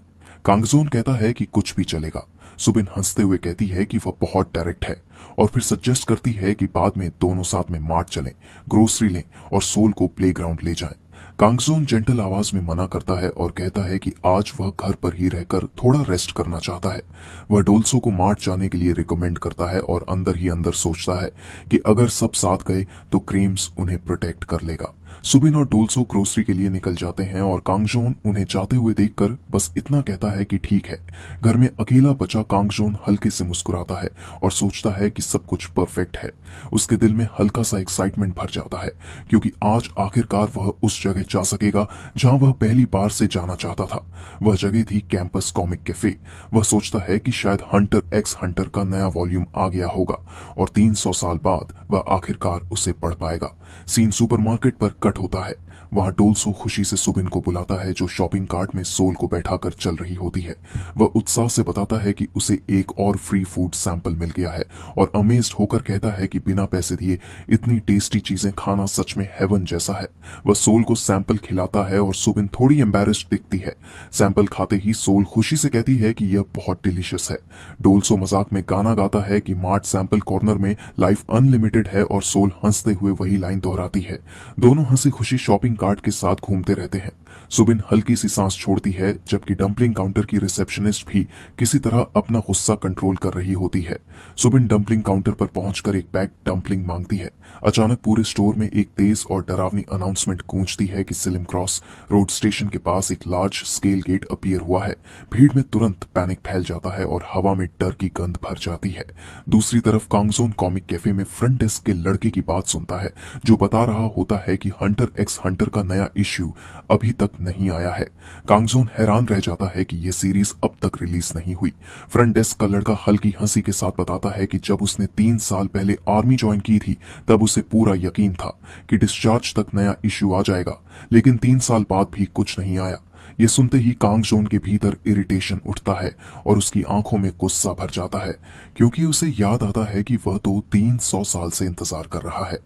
कांगजोन कहता है कि कुछ भी चलेगा। सुबिन हंसते हुए कहती है कि वह बहुत डायरेक्ट है और फिर सजेस्ट करती है कि बाद में दोनों साथ में मार्ट चलें, ग्रोसरी लें और सोल को प्लेग्राउंड ले जाएं। कांगजोन जेंटल आवाज में मना करता है और कहता है कि आज वह घर पर ही रहकर थोड़ा रेस्ट करना चाहता है। वह डोल्सो को मार्ट जाने के लिए रिकमेंड करता है और अंदर ही अंदर सोचता है कि अगर सब साथ गए तो क्रेम्स उन्हें प्रोटेक्ट कर लेगा। सुबिन और डोल्सो ग्रोसरी के लिए निकल जाते हैं और कांगजोन उन्हें जाते हुए देखकर बस इतना कहता है कि ठीक है। घर में अकेला बचा कांगजोन हल्के से मुस्कुराता है और सोचता है कि सब कुछ परफेक्ट है। उसके दिल में हल्का सा एक्साइटमेंट भर जाता है क्योंकि आज आखिरकार वह उस जगह जा सकेगा जहां वह पहली बार से जाना चाहता था। वह जगह थी कैंपस कॉमिक कैफे। वह सोचता है कि शायद हंटर एक्स हंटर का नया वॉल्यूम आ गया होगा और 300 साल बाद वह आखिरकार उसे पढ़ पाएगा। सीन सुपरमार्केट पर कट होता है। वहां डोल्सो खुशी से सुबिन को बुलाता है जो शॉपिंग कार्ट में सोल को बैठाकर चल रही होती है। वह उत्साह से बताता है कि उसे एक और फ्री फूड सैंपल मिल गया है और अमेज्ड होकर कहता है कि बिना पैसे दिए इतनी टेस्टी चीजें खाना सच में हेवन जैसा है। वह सोल को सैंपल खिलाता है और सुबिन थोड़ी एम्बैरेस्ड दिखती है। सैंपल खाते ही सोल खुशी से कहती है कि यह बहुत डिलीशियस है। डोल्सो मजाक में गाना गाता है कि मार्ट सैंपल कॉर्नर में लाइफ अनलिमिटेड है और सोल हंसते हुए वही लाइन दोहराती है। दोनों हंसी खुशी शॉपिंग कार्ट के साथ घूमते रहते हैं। सुबिन हल्की सी सांस छोड़ती है, जबकि डंपलिंग काउंटर की रिसेप्शनिस्ट भी किसी तरह अपना गुस्सा कंट्रोल कर रही होती है। सुबिन डंपलिंग काउंटर पर पहुंचकर एक पैक डंपलिंग मांगती है। अचानक पूरे स्टोर में एक तेज और डरावनी अनाउंसमेंट गूंजती है कि सिलिम क्रॉस रोड स्टेशन के पास एक लार्ज स्केल गेट अपीयर हुआ है। भीड़ में तुरंत पैनिक फैल जाता है और हवा में डर की गंध भर जाती है। दूसरी तरफ कांगजोन कॉमिक कैफे में फ्रंट डेस्क के लड़के की बात सुनता है, जो बता रहा होता है कि हंटर एक्स हंटर का नया इश्यू अभी तक नहीं आया है। कांगजोन हैरान रह जाता है कि यह सीरीज अब तक रिलीज नहीं हुई। फ्रंट डेस्क का लड़का हल्की हंसी के साथ बताता है कि जब उसने 3 साल पहले आर्मी ज्वाइन की थी, तब उसे पूरा यकीन था कि डिस्चार्ज तक नया इश्यू आ जाएगा, लेकिन 3 साल बाद भी कुछ नहीं आया। ये सुनते ही कांगजोन के भीतर इरिटेशन उठता है और उसकी आंखों में गुस्सा भर जाता है, क्योंकि उसे याद आता है कि वह तो 300 साल से इंतजार कर रहा है।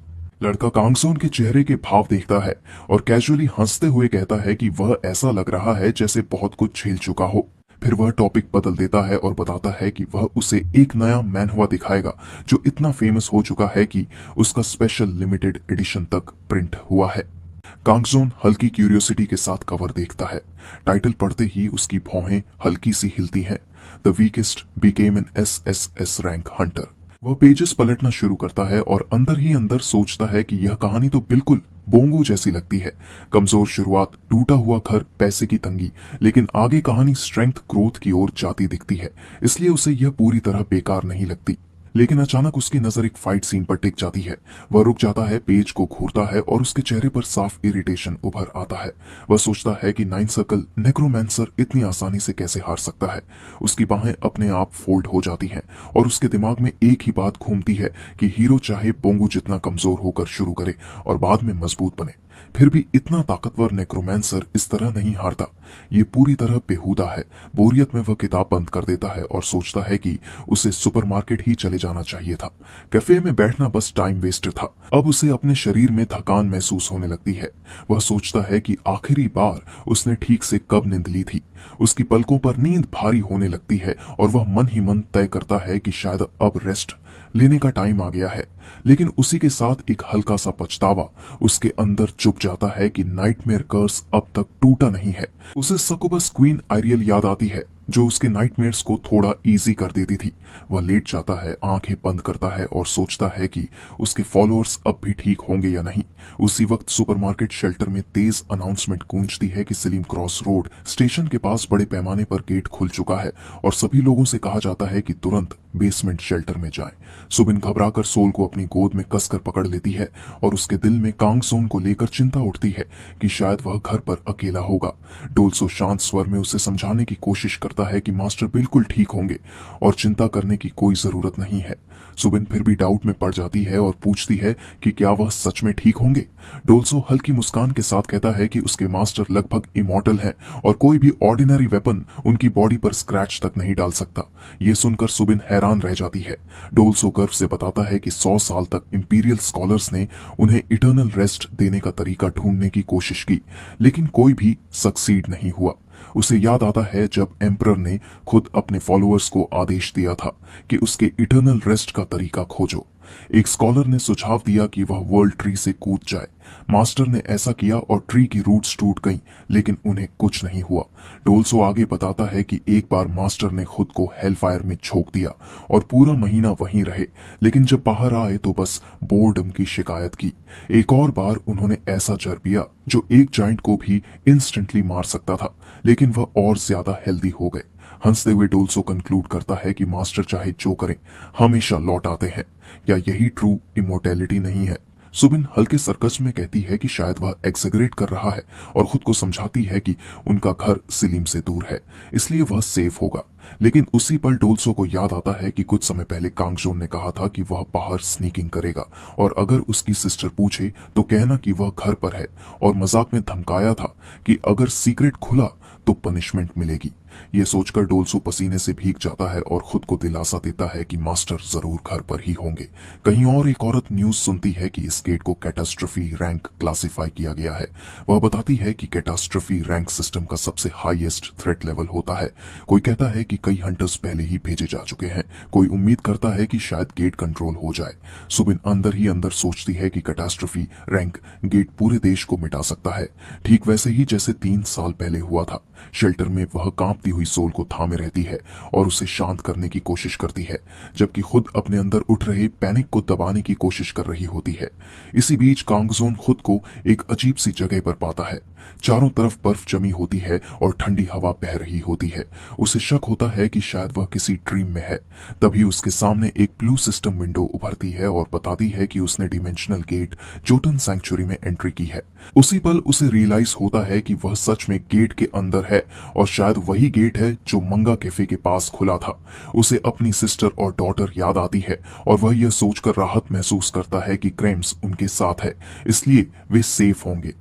लड़का कांगजोन के चेहरे के भाव देखता है और कैजुअली हंसते हुए कहता है कि वह ऐसा लग रहा है जैसे बहुत कुछ झेल चुका हो। फिर वह टॉपिक बदल देता है और बताता है कि वह उसे एक नया मैनहुआ दिखाएगा जो इतना फेमस हो चुका है कि उसका स्पेशल लिमिटेड एडिशन तक प्रिंट हुआ है। कांगजोन हल्की क्यूरियोसिटी के साथ कवर देखता है। टाइटल पढ़ते ही उसकी भौहें हल्की सी हिलती हैं। The weakest became an SSS rank Hunter. वह पेजेस पलटना शुरू करता है और अंदर ही अंदर सोचता है कि यह कहानी तो बिल्कुल बोंगो जैसी लगती है। कमजोर शुरुआत, टूटा हुआ घर, पैसे की तंगी, लेकिन आगे कहानी स्ट्रेंथ ग्रोथ की ओर जाती दिखती है, इसलिए उसे यह पूरी तरह बेकार नहीं लगती। लेकिन अचानक उसकी नजर एक फाइट सीन पर टिक जाती है। वह रुक जाता है, पेज को घूरता है और उसके चेहरे पर साफ इरिटेशन उभर आता है। वह सोचता है कि नाइन सर्कल नेक्रोमैंसर इतनी आसानी से कैसे हार सकता है। उसकी बाहें अपने आप फोल्ड हो जाती हैं और उसके दिमाग में एक ही बात घूमती है कि हीरो चाहे बोंगू जितना कमजोर होकर शुरू करे और बाद में मजबूत बने, फिर भी इतना ताकतवर नेक्रोमैंसर इस तरह नहीं हारता। ये पूरी तरह बेहुदा है। बोरियत में वह किताब बंद कर देता है और सोचता है कि उसे सुपरमार्केट ही चले जाना चाहिए था। कैफे में बैठना बस टाइम वेस्ट था। अब उसे अपने शरीर में थकान महसूस होने लगती है। वह सोचता है कि आखिरी बार उसने ठीक से कब नींद ली थी। उसकी पलकों पर नींद भारी होने लगती है और वह मन ही मन तय करता है कि शायद अब रेस्ट लेने का टाइम आ गया है। लेकिन उसी के साथ एक हल्का सा पछतावा उसके अंदर चुप जाता है कि नाइटमेयर कर्स अब तक टूटा नहीं है। उसे सकूबस क्वीन आयरियल याद आती है, जो उसके नाइटमेयर्स को थोड़ा इजी कर देती थी। वह लेट जाता है, आंखें बंद करता है और सोचता है कि उसके फॉलोअर्स अब भी ठीक होंगे या नहीं। उसी वक्त सुपरमार्केट शेल्टर में तेज अनाउंसमेंट गूंजती है कि सलीम क्रॉस रोड स्टेशन के पास बड़े पैमाने पर गेट खुल चुका है और सभी लोगों से कहा जाता है कि तुरंत बेसमेंट शेल्टर में जाएं। सुबिन घबराकर सोल को अपनी गोद में कसकर पकड़ लेती है और उसके दिल में कांगसोन को लेकर चिंता उठती है कि शायद वह घर पर अकेला होगा। डोल्सो शांत स्वर में उसे समझाने की कोशिश करता है कि मास्टर बिल्कुल ठीक होंगे और चिंता करने की कोई जरूरत नहीं है। सुबिन फिर भी डाउट में पड़ जाती है और पूछती है कि क्या वह सच में ठीक होंगे। डोल्सो हल्की मुस्कान के साथ कहता है कि उसके मास्टर लगभग इमॉर्टल हैं और कोई भी ऑर्डिनरी वेपन उनकी बॉडी पर स्क्रैच तक नहीं डाल सकता। ये सुनकर सुबिन हैरान रह जाती है। डोल्सो गर्व से बताता है कि 100 साल तक इंपीरियल स्कॉलर्स ने उन्हें इटर्नल रेस्ट देने का तरीका ढूंढने की कोशिश की, लेकिन कोई भी सक्सीड नहीं हुआ। उसे याद आता है जब एम्परर ने खुद अपने फॉलोअर्स को आदेश दिया था कि उसके इटर्नल रेस्ट का तरीका खोजो। एक स्कॉलर ने सुझाव दिया कि वह वर्ल्ड ट्री से कूद जाए। मास्टर ने ऐसा किया और ट्री की रूट्स टूट गईं, लेकिन उन्हें कुछ नहीं हुआ। डोल्सो आगे बताता है कि एक बार मास्टर ने खुद को हेलफायर में झोंक दिया और पूरा महीना वहीं रहे, लेकिन जब बाहर आए तो बस बोर्डम की शिकायत की। एक और बार उन्होंने ऐसा जर पिया जो एक जाइंट को भी इंस्टेंटली मार सकता था, लेकिन वह और ज्यादा हेल्दी हो गए। हंसते हुए डोल्सो कंक्लूड करता है कि मास्टर चाहे जो करें हमेशा लौट आते हैं। या यही ट्रू इमोर्टैलिटी नहीं है? सुबिन हल्के सरकस में कहती है कि शायद वह एक्सैगरेट कर रहा है और खुद को समझाती है कि उनका घर सिलीम से दूर है, इसलिए वह सेफ होगा। लेकिन उसी पल डोल्सो को याद आता है कि कुछ समय पहले कांगजोन ने कहा था कि वह बाहर स्नीकिंग करेगा और अगर उसकी सिस्टर पूछे तो कहना कि वह घर पर है, और मजाक में धमकाया था कि अगर सीक्रेट खुला तो पनिशमेंट मिलेगी। ये सोचकर डोल्सो पसीने से भीग जाता है और खुद को दिलासा देता है कि मास्टर जरूर घर पर ही होंगे। कहीं और एक औरत न्यूज सुनती है कि इस गेट को कैटास्ट्रोफी रैंक क्लासिफाई किया गया है। वह बताती है कि कैटास्ट्रोफी रैंक सिस्टम का सबसे हाईएस्ट थ्रेट लेवल होता है। कोई कहता है कि कई हंटर्स पहले ही भेजे जा चुके हैं, कोई उम्मीद करता है कि शायद गेट कंट्रोल हो जाए। सुबिन अंदर ही अंदर सोचती है कि कैटास्ट्रोफी रैंक गेट पूरे देश को मिटा सकता है, ठीक वैसे ही जैसे 3 साल पहले हुआ था। शेल्टर में वह कांपती हुई सोल को थामे रहती है और उसे शांत करने की कोशिश करती है, जबकि खुद अपने अंदर उठ रहे पैनिक को दबाने की कोशिश कर रही होती है। इसी बीच कांगजोन खुद को एक अजीब सी जगह पर पाता है। चारों तरफ बर्फ जमी होती है और ठंडी हवा बह रही होती है। उसे शक होता है कि शायद वह किसी ड्रीम में है। तभी उसके सामने एक ब्लू सिस्टम विंडो उभरती है और बताती है कि उसने डिमेंशनल गेट जोटन सैंक्चुरी में एंट्री की है। उसी पल उसे रियलाइज होता है कि वह सच में गेट के अंदर है और शायद वही गेट है जो मंगा कैफे के पास खुला था। उसे अपनी सिस्टर और डॉटर याद आती है और वह यह सोचकर राहत महसूस करता है कि क्रेम्स उनके साथ है, इसलिए वे सेफ होंगे।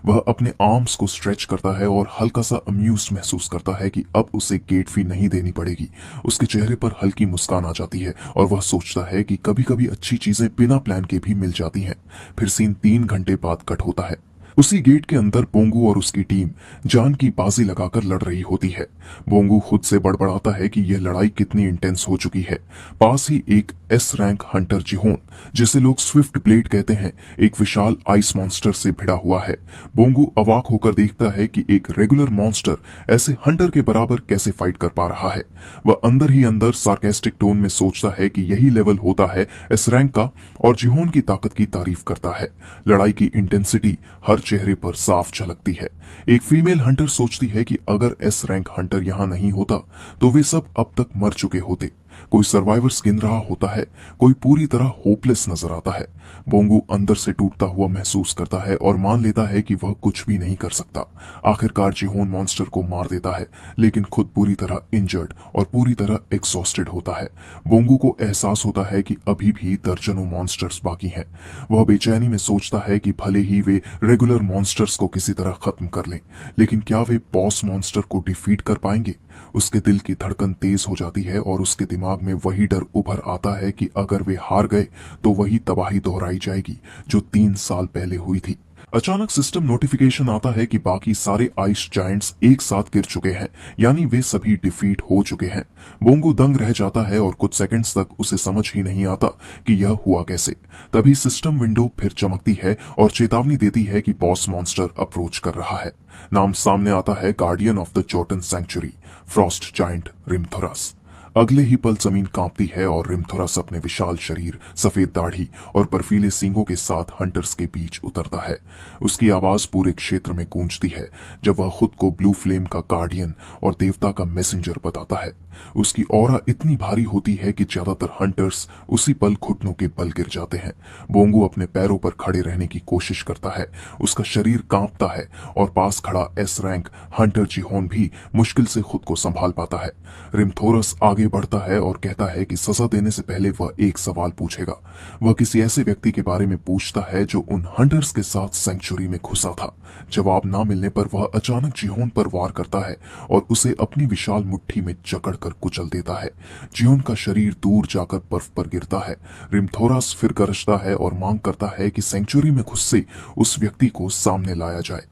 वह अपने आर्म्स को स्ट्रेच करता है और हल्का सा अम्यूज्ड महसूस करता है कि अब उसे गेट फी नहीं देनी पड़ेगी। उसके चेहरे पर हल्की मुस्कान आ जाती है और वह सोचता है कि कभी कभी अच्छी चीजें बिना प्लान के भी मिल जाती हैं। फिर सीन 3 घंटे बाद कट होता है। उसी गेट के अंदर बोंगू और उसकी टीम जान की बाजी लगाकर लड़ रही होती है। बोंगू खुद से बड़बड़ाता है कि यह लड़ाई कितनी इंटेंस हो चुकी है। पास ही एक एस रैंक हंटर जिहोन, जिसे लोग स्विफ्ट ब्लेड कहते हैं, एक विशाल आइस मॉन्स्टर से भिड़ा हुआ है। बोंगू अवाक होकर देखता है कि एक रेगुलर मॉन्स्टर ऐसे हंटर के बराबर कैसे फाइट कर पा रहा है। वह अंदर ही अंदर सार्केस्टिक टोन में सोचता है कि यही लेवल होता है एस रैंक का और जिहोन की ताकत की तारीफ करता है। लड़ाई की इंटेंसिटी हर चेहरे पर साफ झलकती है। एक फीमेल हंटर सोचती है कि अगर एस रैंक हंटर यहां नहीं होता तो वे सब अब तक मर चुके होते। कोई सर्वाइवर्स गिन रहा होता है, कोई पूरी तरह होपलेस नजर आता है। बोंगू अंदर से टूटता हुआ महसूस करता है और मान लेता है कि वह कुछ भी नहीं कर सकता। आखिरकार जिहोन मॉन्स्टर को मार देता है, लेकिन खुद पूरी तरह इंजर्ड और पूरी तरह एग्जॉस्टेड होता है। बोंगू को एहसास होता है कि अभी भी दर्जनों मॉन्स्टर्स बाकी हैं। वह बेचैनी में सोचता है कि भले ही वे रेगुलर मॉन्स्टर्स को किसी तरह खत्म कर लें, लेकिन क्या वे बॉस मॉन्स्टर को डिफीट कर पाएंगे? उसके दिल की धड़कन तेज हो जाती है और उसके दिमाग में वही डर उभर आता है कि अगर वे हार गए तो वही तबाही दोहराई जाएगी जो 3 साल पहले हुई थी। अचानक सिस्टम नोटिफिकेशन आता है कि बाकी सारे आइस जायंट्स एक साथ गिर चुके हैं, यानी वे सभी डिफीट हो चुके हैं। बोंगू दंग रह जाता है और कुछ सेकंड्स तक उसे समझ ही नहीं आता कि यह हुआ कैसे। तभी सिस्टम विंडो फिर चमकती है और चेतावनी देती है कि बॉस मॉन्स्टर अप्रोच कर रहा है। नाम सामने आता है guardian of the Jotunn sanctuary, frost giant Rimthorus. अगले ही पल जमीन कांपती है और रिमथोरस अपने विशाल शरीर, सफेद दाढ़ी और बर्फीले सींगों के साथ हंटर्स के बीच उतरता है। उसकी आवाज पूरे क्षेत्र में गूंजती है जब वह खुद को ब्लू फ्लेम का गार्डियन और देवता का मैसेंजर बताता है। उसकी ऑरा इतनी भारी होती है कि ज्यादातर हंटर्स उसी पल घुटनों के बल गिर जाते हैं। बोंगू अपने पैरों पर खड़े रहने की कोशिश करता है। उसका शरीर कांपता है और पास खड़ा एस रैंक हंटर जिहोन भी मुश्किल से खुद को संभाल पाता है। रिमथोरस आगे बढ़ता है और कहता है कि सजा देने से पहले वह एक सवाल पूछेगा। वह किसी ऐसे व्यक्ति के बारे में पूछता है जो उन हंटर्स के साथ सेंचुरी में घुसा था। जवाब ना मिलने पर वह अचानक जिहोन पर वार करता है और उसे अपनी विशाल मुट्ठी में जकड़कर कुचल देता है। जिहोन का शरीर दूर जाकर बर्फ पर गिरता है। रिमथोरस फिर गरजता है और मांग करता है कि सेंचुरी में घुसे उस व्यक्ति को सामने लाया जाए।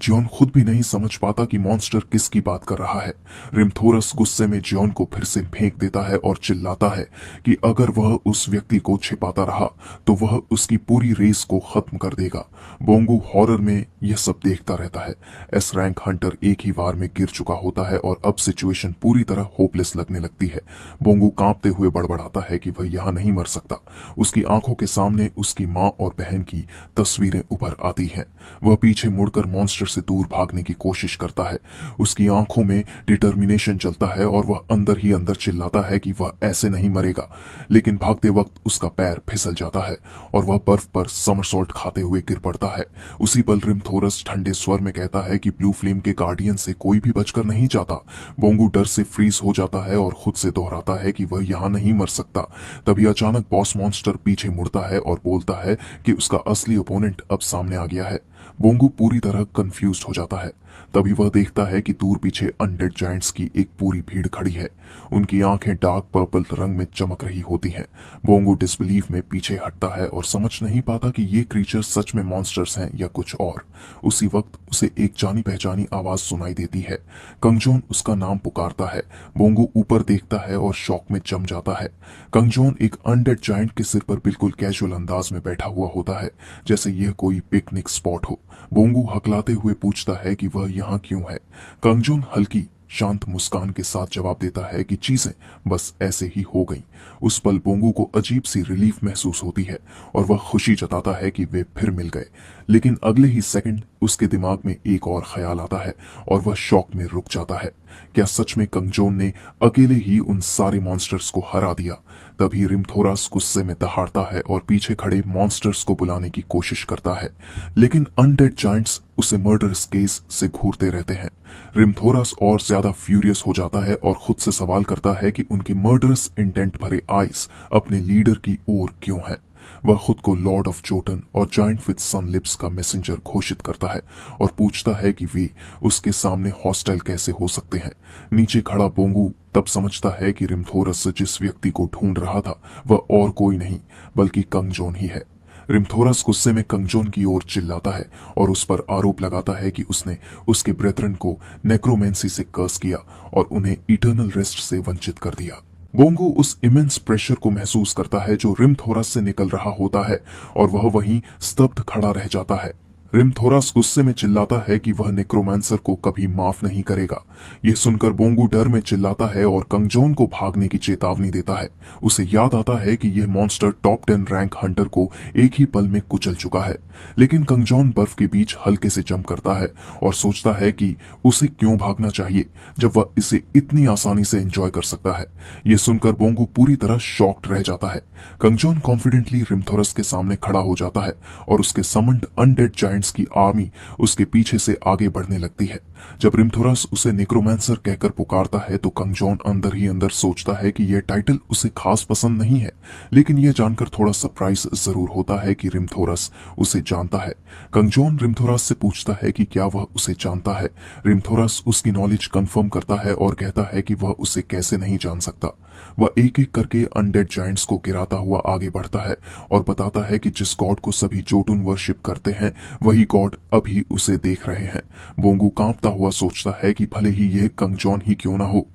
जियोन खुद भी नहीं समझ पाता कि मॉन्स्टर किसकी बात कर रहा है। रिमथोरस गुस्से में जियोन को फिर से फेंक देता है और चिल्लाता है कि अगर वह उस व्यक्ति को छिपाता रहा तो वह उसकी पूरी रेस को खत्म कर देगा। बोंगू हॉरर में यह सब देखता रहता है। एस रैंक हंटर एक ही वार में गिर चुका होता है और अब सिचुएशन पूरी तरह होपलेस लगने लगती है। बोंगू कांपते हुए बड़बड़ाता है कि वह यहाँ नहीं मर सकता। उसकी आंखों के सामने उसकी माँ और बहन की तस्वीरें उभर आती हैं। वह पीछे मुड़कर मॉन्स्टर से दूर भागने की कोशिश करता है। उसकी आंखों में डिटर्मिनेशन चलता है और वह अंदर ही अंदर चिल्लाता है कि वह ऐसे नहीं मरेगा। लेकिन भागते वक्त उसका पैर फिसल जाता है और वह बर्फ पर समरसॉल्ट खाते हुए गिर पड़ता है। उसी पल रिमथोरस ठंडे स्वर में कहता है कि ब्लू फ्लेम के गार्डियन से कोई भी बचकर नहीं जाता। बोंगू डर से फ्रीज हो जाता है और खुद से दोहराता है कि वह यहाँ नहीं मर सकता। तभी अचानक बॉस मॉन्स्टर पीछे मुड़ता है और बोलता है कि उसका असली ओपोनेंट अब सामने आ गया है। बोंगू पूरी तरह कंफ्यूज्ड हो जाता है। तभी वह देखता है कि दूर पीछे अनडेड जायंट्स की एक पूरी भीड़ खड़ी है। उनकी आंखें डार्क पर्पल रंग में चमक रही होती हैं। बोंगो डिसबिलीफ में पीछे हटता है और समझ नहीं पाता कि ये क्रीचर सच में मॉन्स्टर्स हैं या कुछ और। उसी वक्त उसे एक जानी पहचानी आवाज सुनाई देती है। कंगजोन उसका नाम पुकारता है। बोंगो ऊपर देखता है और शॉक में जम जाता है। कंगजोन एक अनडेड जायंट के सिर पर बिल्कुल कैजुअल अंदाज में बैठा हुआ होता है, जैसे यह कोई पिकनिक स्पॉट हो। बोंगो हकलाते हुए पूछता है कि वह यहाँ क्यों है। कंगजोन हल्की शांत मुस्कान के साथ जवाब देता है कि चीजें बस ऐसे ही हो गईं। उस पल बोंगो को अजीब सी रिलीफ महसूस होती है और वह खुशी जताता है कि वे फिर मिल गए। लेकिन अगले ही सेकंड उसके दिमाग में एक और ख्याल आता है और वह शॉक में रुक जाता है। क्या सच में कंगजोन ने अकेले ही उन सारे मॉन्स्टर्स को हरा दिया? तभी रिमथोरास गुस्से में दहाड़ता है और पीछे खड़े मॉन्स्टर्स को बुलाने की कोशिश करता है, लेकिन अनडेड जायंट्स उसे मर्डरस केस से घूरते रहते हैं। रिमथोरास और ज्यादा फ्यूरियस हो जाता है और खुद से सवाल करता है कि उनके मर्डरस इंटेंट भरे आइज अपने लीडर की ओर क्यों है। वह खुद को लॉर्ड ऑफ जोटन और जायंट विद सन लिप्स का मैसेंजर घोषित करता है और पूछता है कि वे उसके सामने हॉस्टाइल कैसे हो सकते हैं। नीचे खड़ा बोंगू तब समझता है कि रिमथोरस जिस व्यक्ति को ढूंढ रहा था वह और कोई नहीं बल्कि कंगजोन ही है। रिमथोरस गुस्से में कंगजोन की ओर चिल्लाता है और उस पर आरोप लगाता है कि उसने उसके ब्रेथरन को नेक्रोमेंसी से कर्स किया और उन्हें इटर्नल रेस्ट से वंचित कर दिया। बोंगो उस इमेंस प्रेशर को महसूस करता है जो रिमथोरस से निकल रहा होता है और वह वहीं स्तब्ध खड़ा रह जाता है। रिमथोरस गुस्से में चिल्लाता है कि वह नेक्रोमांसर को कभी माफ नहीं करेगा। यह सुनकर बोंगो डर में चिल्लाता है और कंगजोन को भागने की चेतावनी देता है। उसे याद आता है कि यह मॉन्स्टर टॉप 10 रैंक हंटर को एक ही पल में कुचल चुका है। लेकिन कंगजोन बर्फ के बीच हल्के से जंप करता है और सोचता है कि उसे क्यों भागना चाहिए जब वह इसे इतनी आसानी से एंजॉय कर सकता है। यह सुनकर बोंगो पूरी तरह शॉक्ड रह जाता है। कंगजोन कॉन्फिडेंटली रिमथोरस के सामने खड़ा हो जाता है और उसके समन्ड अनडेड जायंट्स की आर्मी उसके पीछे से आगे बढ़ने लगती है। जब रिमथोरस उसे नेक्रोमांसर कहकर पुकारता है तो कंगजोन अंदर ही अंदर सोचता है कि यह टाइटल उसे खास पसंद नहीं है, लेकिन यह जानकर थोड़ा सरप्राइज जरूर होता है कि रिमथोरस उसे जानता है। कंगजोन रिमथोरस से पूछता है कि क्या वह उसे जानता है। रिमथोरस उसकी नॉलेज कंफर्म करता है और कहता है कि वह उसे कैसे नहीं जान सकता। वह एक एक करके अनडेड जायंट्स को गिराता हुआ आगे बढ़ता है और बताता है कि जिस गॉड को सभी जोटुन वर्शिप करते हैं वही गॉड अभी उसे देख रहे हैं। बोंगू कांपता हुआ सोचता है कि भले ही यह कंगजोन ही क्यों ना हो,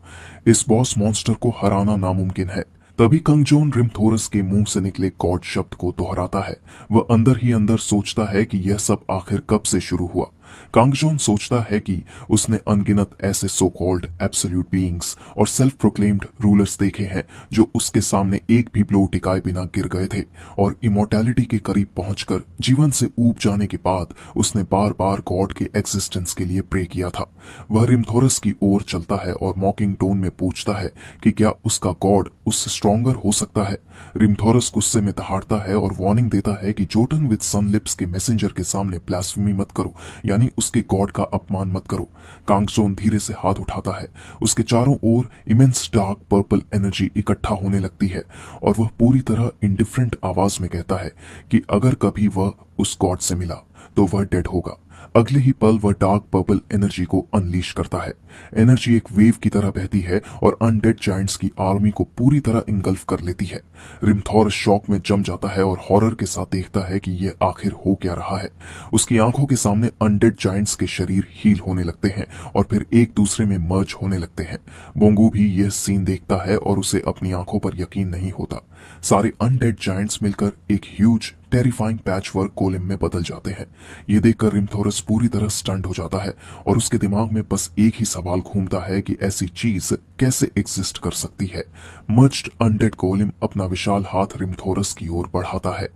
इस बॉस मॉन्स्टर को हराना नामुमकिन है। तभी कंगजोन रिमथोरस के मुंह से निकले गॉड शब्द को दोहराता है। वह अंदर ही अंदर सोचता है कि यह सब आखिर कब से शुरू हुआ। कांगजोन सोचता है कि उसने अनगिनत ऐसे सो कॉल्ड एब्सोल्यूट बीइंग्स और सेल्फ प्रोक्लेम्ड रूलर्स देखे हैं जो उसके सामने एक भी ब्लो टिकाए बिना गिर गए थे और इमोर्टैलिटी के करीब पहुंचकर जीवन से ऊब जाने के बाद उसने बार बार गॉड के एग्जिस्टेंस के लिए प्रे किया था। वह रिमथोरस की ओर चलता है और मॉकिंग टोन में पूछता है कि क्या उसका गॉड उससे स्ट्रॉन्गर हो सकता है। रिमथोरस गुस्से में दहाड़ता है और वार्निंग देता है कि जोटन विद सन लिप्स के मैसेंजर के सामने ब्लास्फेमी मत करो, यानी उसके गॉड का अपमान मत करो। कांगजोन धीरे से हाथ उठाता है। उसके चारों ओर इमेंस डार्क पर्पल एनर्जी इकट्ठा होने लगती है और वह पूरी तरह इंडिफरेंट आवाज में कहता है कि अगर कभी वह उस गॉड से मिला तो वह डेड होगा। अगले ही पल वह डार्क पर्पल एनर्जी को अनलीश करता है। एनर्जी एक वेव की तरह बहती है और अनडेड जायंट्स की आर्मी को पूरी तरह इंगल्फ कर लेती है। रिमथोरस शॉक में जम जाता है और हॉरर के साथ देखता है कि यह आखिर हो क्या रहा है। उसकी आंखों के सामने अनडेड जायंट्स के शरीर हील होने लगते हैं और फिर एक दूसरे में मर्ज होने लगते हैं। बोंगू भी यह सीन देखता है और उसे अपनी आंखों पर यकीन नहीं होता। सारे अनडेड जायंट्स मिलकर एक ह्यूज टेरिफाइंग पैचवर्क गोलेम में बदल जाते हैं। ये देखकर रिमथोरस पूरी तरह स्टंट हो जाता है और उसके दिमाग में बस एक ही सवाल घूमता है कि ऐसी चीज कैसे एग्जिस्ट कर सकती है। मर्ज्ड अनडेड गोलेम अपना विशाल हाथ रिमथोरस की ओर बढ़ाता है।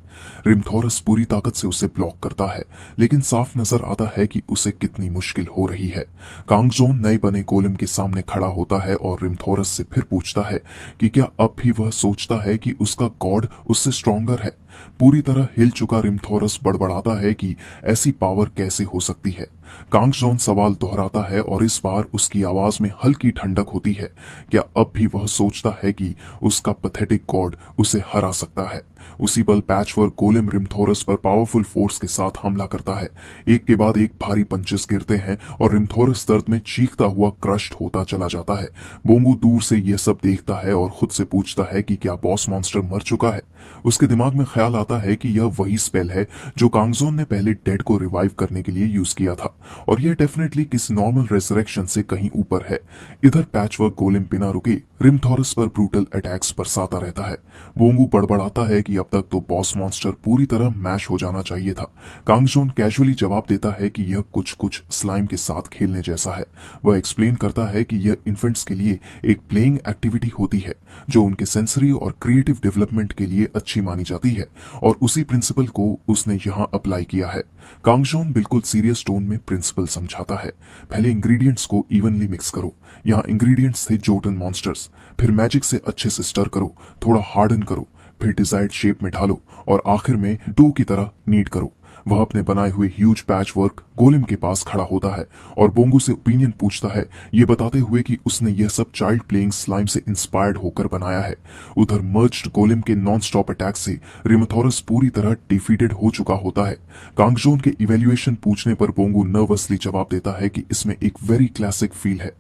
रिमथोरस पूरी ताकत से उसे ब्लॉक करता है, लेकिन साफ नजर आता है कि उसे कितनी मुश्किल हो रही है। कांगजोन नए बने गोलेम के सामने खड़ा होता है और रिमथोरस से फिर पूछता है कि क्या अब भी वह सोचता है कि उसका गॉड उससे स्ट्रॉन्गर है। पूरी तरह हिल चुका रिमथोरस बड़बड़ाता है कि ऐसी पावर कैसे हो सकती है। कांगजोन सवाल दोहराता है और इस बार उसकी आवाज में हल्की ठंडक होती है। क्या अब भी वह सोचता है कि उसका पैथेटिक गॉड उसे हरा सकता है? उसी पल पैचवर्क गोलेम रिमथोरस पर पावरफुल फोर्स के साथ हमला करता है। एक के बाद एक भारी पंचेस गिरते हैं और रिमथोरस दर्द में चीखता हुआ क्रश्ड होता चला जाता है। बोंगू दूर से यह सब देखता है और खुद से पूछता है कि क्या बॉस मॉन्स्टर मर चुका है। उसके दिमाग में ख्याल आता है कि यह वही स्पेल है जो कांगजोन ने पहले डेड को रिवाइव करने के लिए यूज किया था और यह डेफिनेटली किसी नॉर्मल रेजरेक्शन से कहीं ऊपर है। इधर पैचवर्क गोलेम बिना रुके रिमथोरस पर ब्रूटल अटैक्स बरसाता रहता है। बोंगू बड़बड़ाता है कि अब तक तो बॉस मॉन्स्टर पूरी तरह मैश हो जाना चाहिए था। कांगजोन कैजुअली जवाब देता है कि यह कुछ कुछ स्लाइम के साथ खेलने जैसा है। वह एक्सप्लेन करता है कि यह इन्फेंट्स के लिए एक प्लेइंग एक्टिविटी होती है जो उनके सेंसरी और क्रिएटिव डेवलपमेंट के लिए अच्छी मानी जाती है और उसी प्रिंसिपल को उसने यहाँ अप्लाई किया है। कांगजोन बिल्कुल सीरियस टोन में प्रिंसिपल समझाता है। पहले इंग्रेडिएंट्स को इवनली मिक्स करो। यहाँ इंग्रेडिएंट्स थे जोटन मॉन्स्टर्स। फिर मैजिक से अच्छे से स्टर करो, थोड़ा हार्डन करो, फिर डिजायर्ड शेप में ढालो और आखिर में डो की तरह नीड करो। वह अपने बनाए हुए ह्यूज पैच वर्क गोलेम के पास खड़ा होता है और बोंगू से ओपिनियन पूछता है, ये बताते हुए कि उसने यह सब चाइल्ड प्लेइंग स्लाइम से इंस्पायर्ड होकर बनाया है। उधर मर्ज्ड गोलेम के नॉन स्टॉप अटैक से रिमथोरस पूरी तरह डिफीटेड हो चुका होता है। कांगजोन के इवेल्युएशन पूछने पर बोंगू नर्वसली जवाब देता है कि इसमें एक वेरी क्लासिक फील है।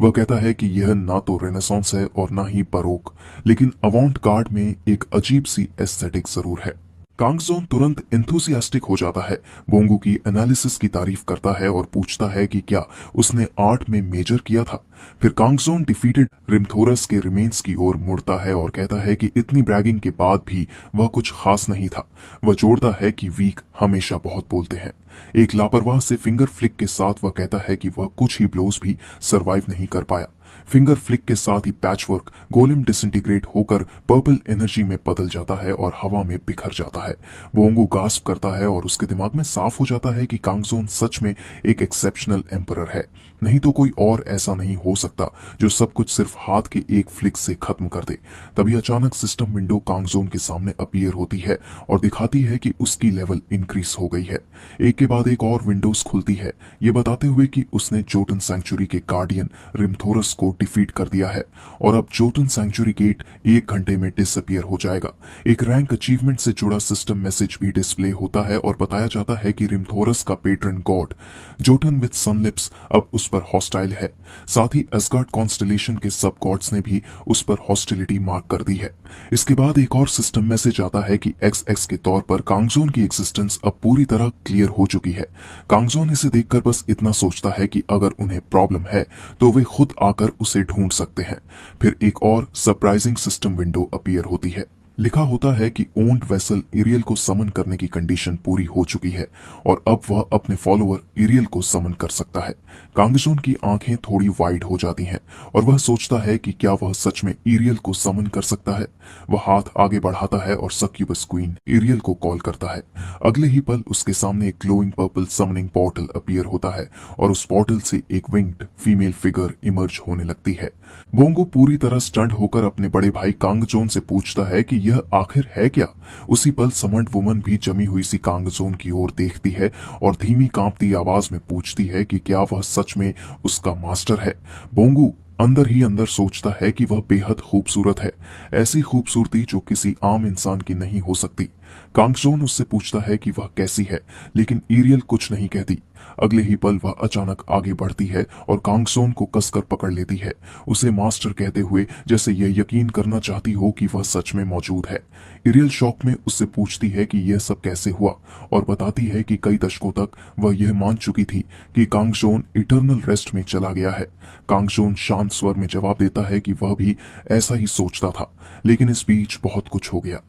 वह कहता है कि यह ना तो रेनेसांस है और ना ही बरोक, लेकिन अवांट गार्ड में एक अजीब सी एस्थेटिक जरूर है। कांगजोन तुरंत एंथुसियास्टिक हो जाता है, बोंगू की एनालिसिस की तारीफ करता है और पूछता है कि क्या उसने आर्ट में मेजर किया था। फिर कांगजोन डिफीटेड रिमथोरस के रिमेन्स की ओर मुड़ता है और कहता है कि इतनी ब्रैगिंग के बाद भी वह कुछ खास नहीं था। वह जोड़ता है कि वीक हमेशा बहुत बोलते हैं। एक लापरवाह से फिंगर फ्लिक के साथ वह कहता है कि वह कुछ ही ब्लोज भी सरवाइव नहीं कर पाया। फिंगर फ्लिक के साथ ही पैचवर्क गोलेम डिसइंटीग्रेट होकर पर्पल एनर्जी में बदल जाता है और हवा में बिखर जाता है। बोंगू गास्प करता है और उसके दिमाग में साफ हो जाता है कि कांगजोन सच में एक एक्सेप्शनल एम्परर है। नहीं तो कोई और ऐसा नहीं हो सकता जो सब कुछ सिर्फ हाथ के एक फ्लिक से खत्म कर दे। तभी अचानक सिस्टम विंडो कांगजोन के सामने अपीयर होती है और दिखाती है कि उसकी लेवल इंक्रीज हो गई है। एक के बाद एक और विंडोज खुलती है, ये बताते हुए कि उसने जोटन सैंक्चुरी के गार्डियन रिमथोरस को डिफीट कर दिया है और अब जोटन सैंक्चुरी गेट 1 घंटे में डिसअपियर हो जाएगा। एक रैंक अचीवमेंट से जुड़ा सिस्टम मैसेज भी डिस्प्ले होता है और बताया जाता है कि रिमथोरस का पेट्रन गॉड जोटन विद सनलिप्स अब उस पर हॉस्टाइल है। साथ ही असगार्ड कॉन्स्टलेशन के सब गॉड्स ने भी उस पर हॉस्टिलिटी मार्क कर दी है। इसके बाद एक और सिस्टम मैसेज आता है कि XX के तौर पर कांगजोन की एग्जिस्टेंस अब पूरी तरह क्लियर हो चुकी है। कांगजोन इसे देखकर बस इतना सोचता है कि अगर उन्हें प्रॉब्लम है तो वे खुद आकर उसे ढूंढ सकते हैं। फिर एक और सरप्राइजिंग सिस्टम विंडो अपीयर होती है। लिखा होता है कि ओन्ड वेसल इरियल को समन करने की कंडीशन पूरी हो चुकी है और अब वह अपने फॉलोअर इरियल को समन कर सकता है। कांगजोन की आंखें थोड़ी वाइड हो जाती हैं और वह सोचता है कि क्या वह सच में इरियल को समन कर सकता है। वह हाथ आगे बढ़ाता है और सक्यूबस क्वीन इरियल को कॉल करता है। अगले ही पल उसके सामने एक glowing purple summoning portal appear होता है और उस पोर्टल से एक विंग्ड फीमेल फिगर इमर्ज होने लगती है। बोंगो पूरी तरह स्टंट होकर अपने बड़े भाई कांगजोन से पूछता है कि यह आखिर है क्या। उसी पल समंड वुमन भी जमी हुई सी कांगजोन की ओर देखती है और धीमी कांपती आवाज में पूछती है कि क्या वह सच में उसका मास्टर है। बोंगू अंदर ही अंदर सोचता है कि वह बेहद खूबसूरत है, ऐसी खूबसूरती जो किसी आम इंसान की नहीं हो सकती। कांगजोन उससे पूछता है कि वह कैसी है, लेकिन इरियल कुछ नहीं कहती। अगले ही पल वह अचानक आगे बढ़ती है और कांगजोन को कसकर पकड़ लेती है, उसे मास्टर कहते हुए जैसे यह यकीन करना चाहती हो कि वह सच में मौजूद है। इरियल शॉक में उससे पूछती है कि यह सब कैसे हुआ और बताती है कि कई दशकों तक वह यह मान चुकी थी कि कांगजोन इटर्नल रेस्ट में चला गया है। कांगजोन शांत स्वर में जवाब देता है कि वह भी ऐसा ही सोचता था, लेकिन इस बीच बहुत कुछ हो गया।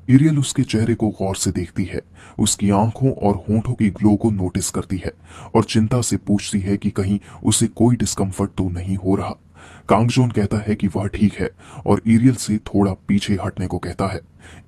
इरियल उसके चेहरे को गौर से देखती है, उसकी आंखों और होंठों की ग्लो को नोटिस करती है और चिंता से पूछती है कि कहीं उसे कोई डिस्कम्फर्ट तो नहीं हो रहा। कांगजोन कहता है कि वह ठीक है और इरियल से थोड़ा पीछे हटने को कहता है।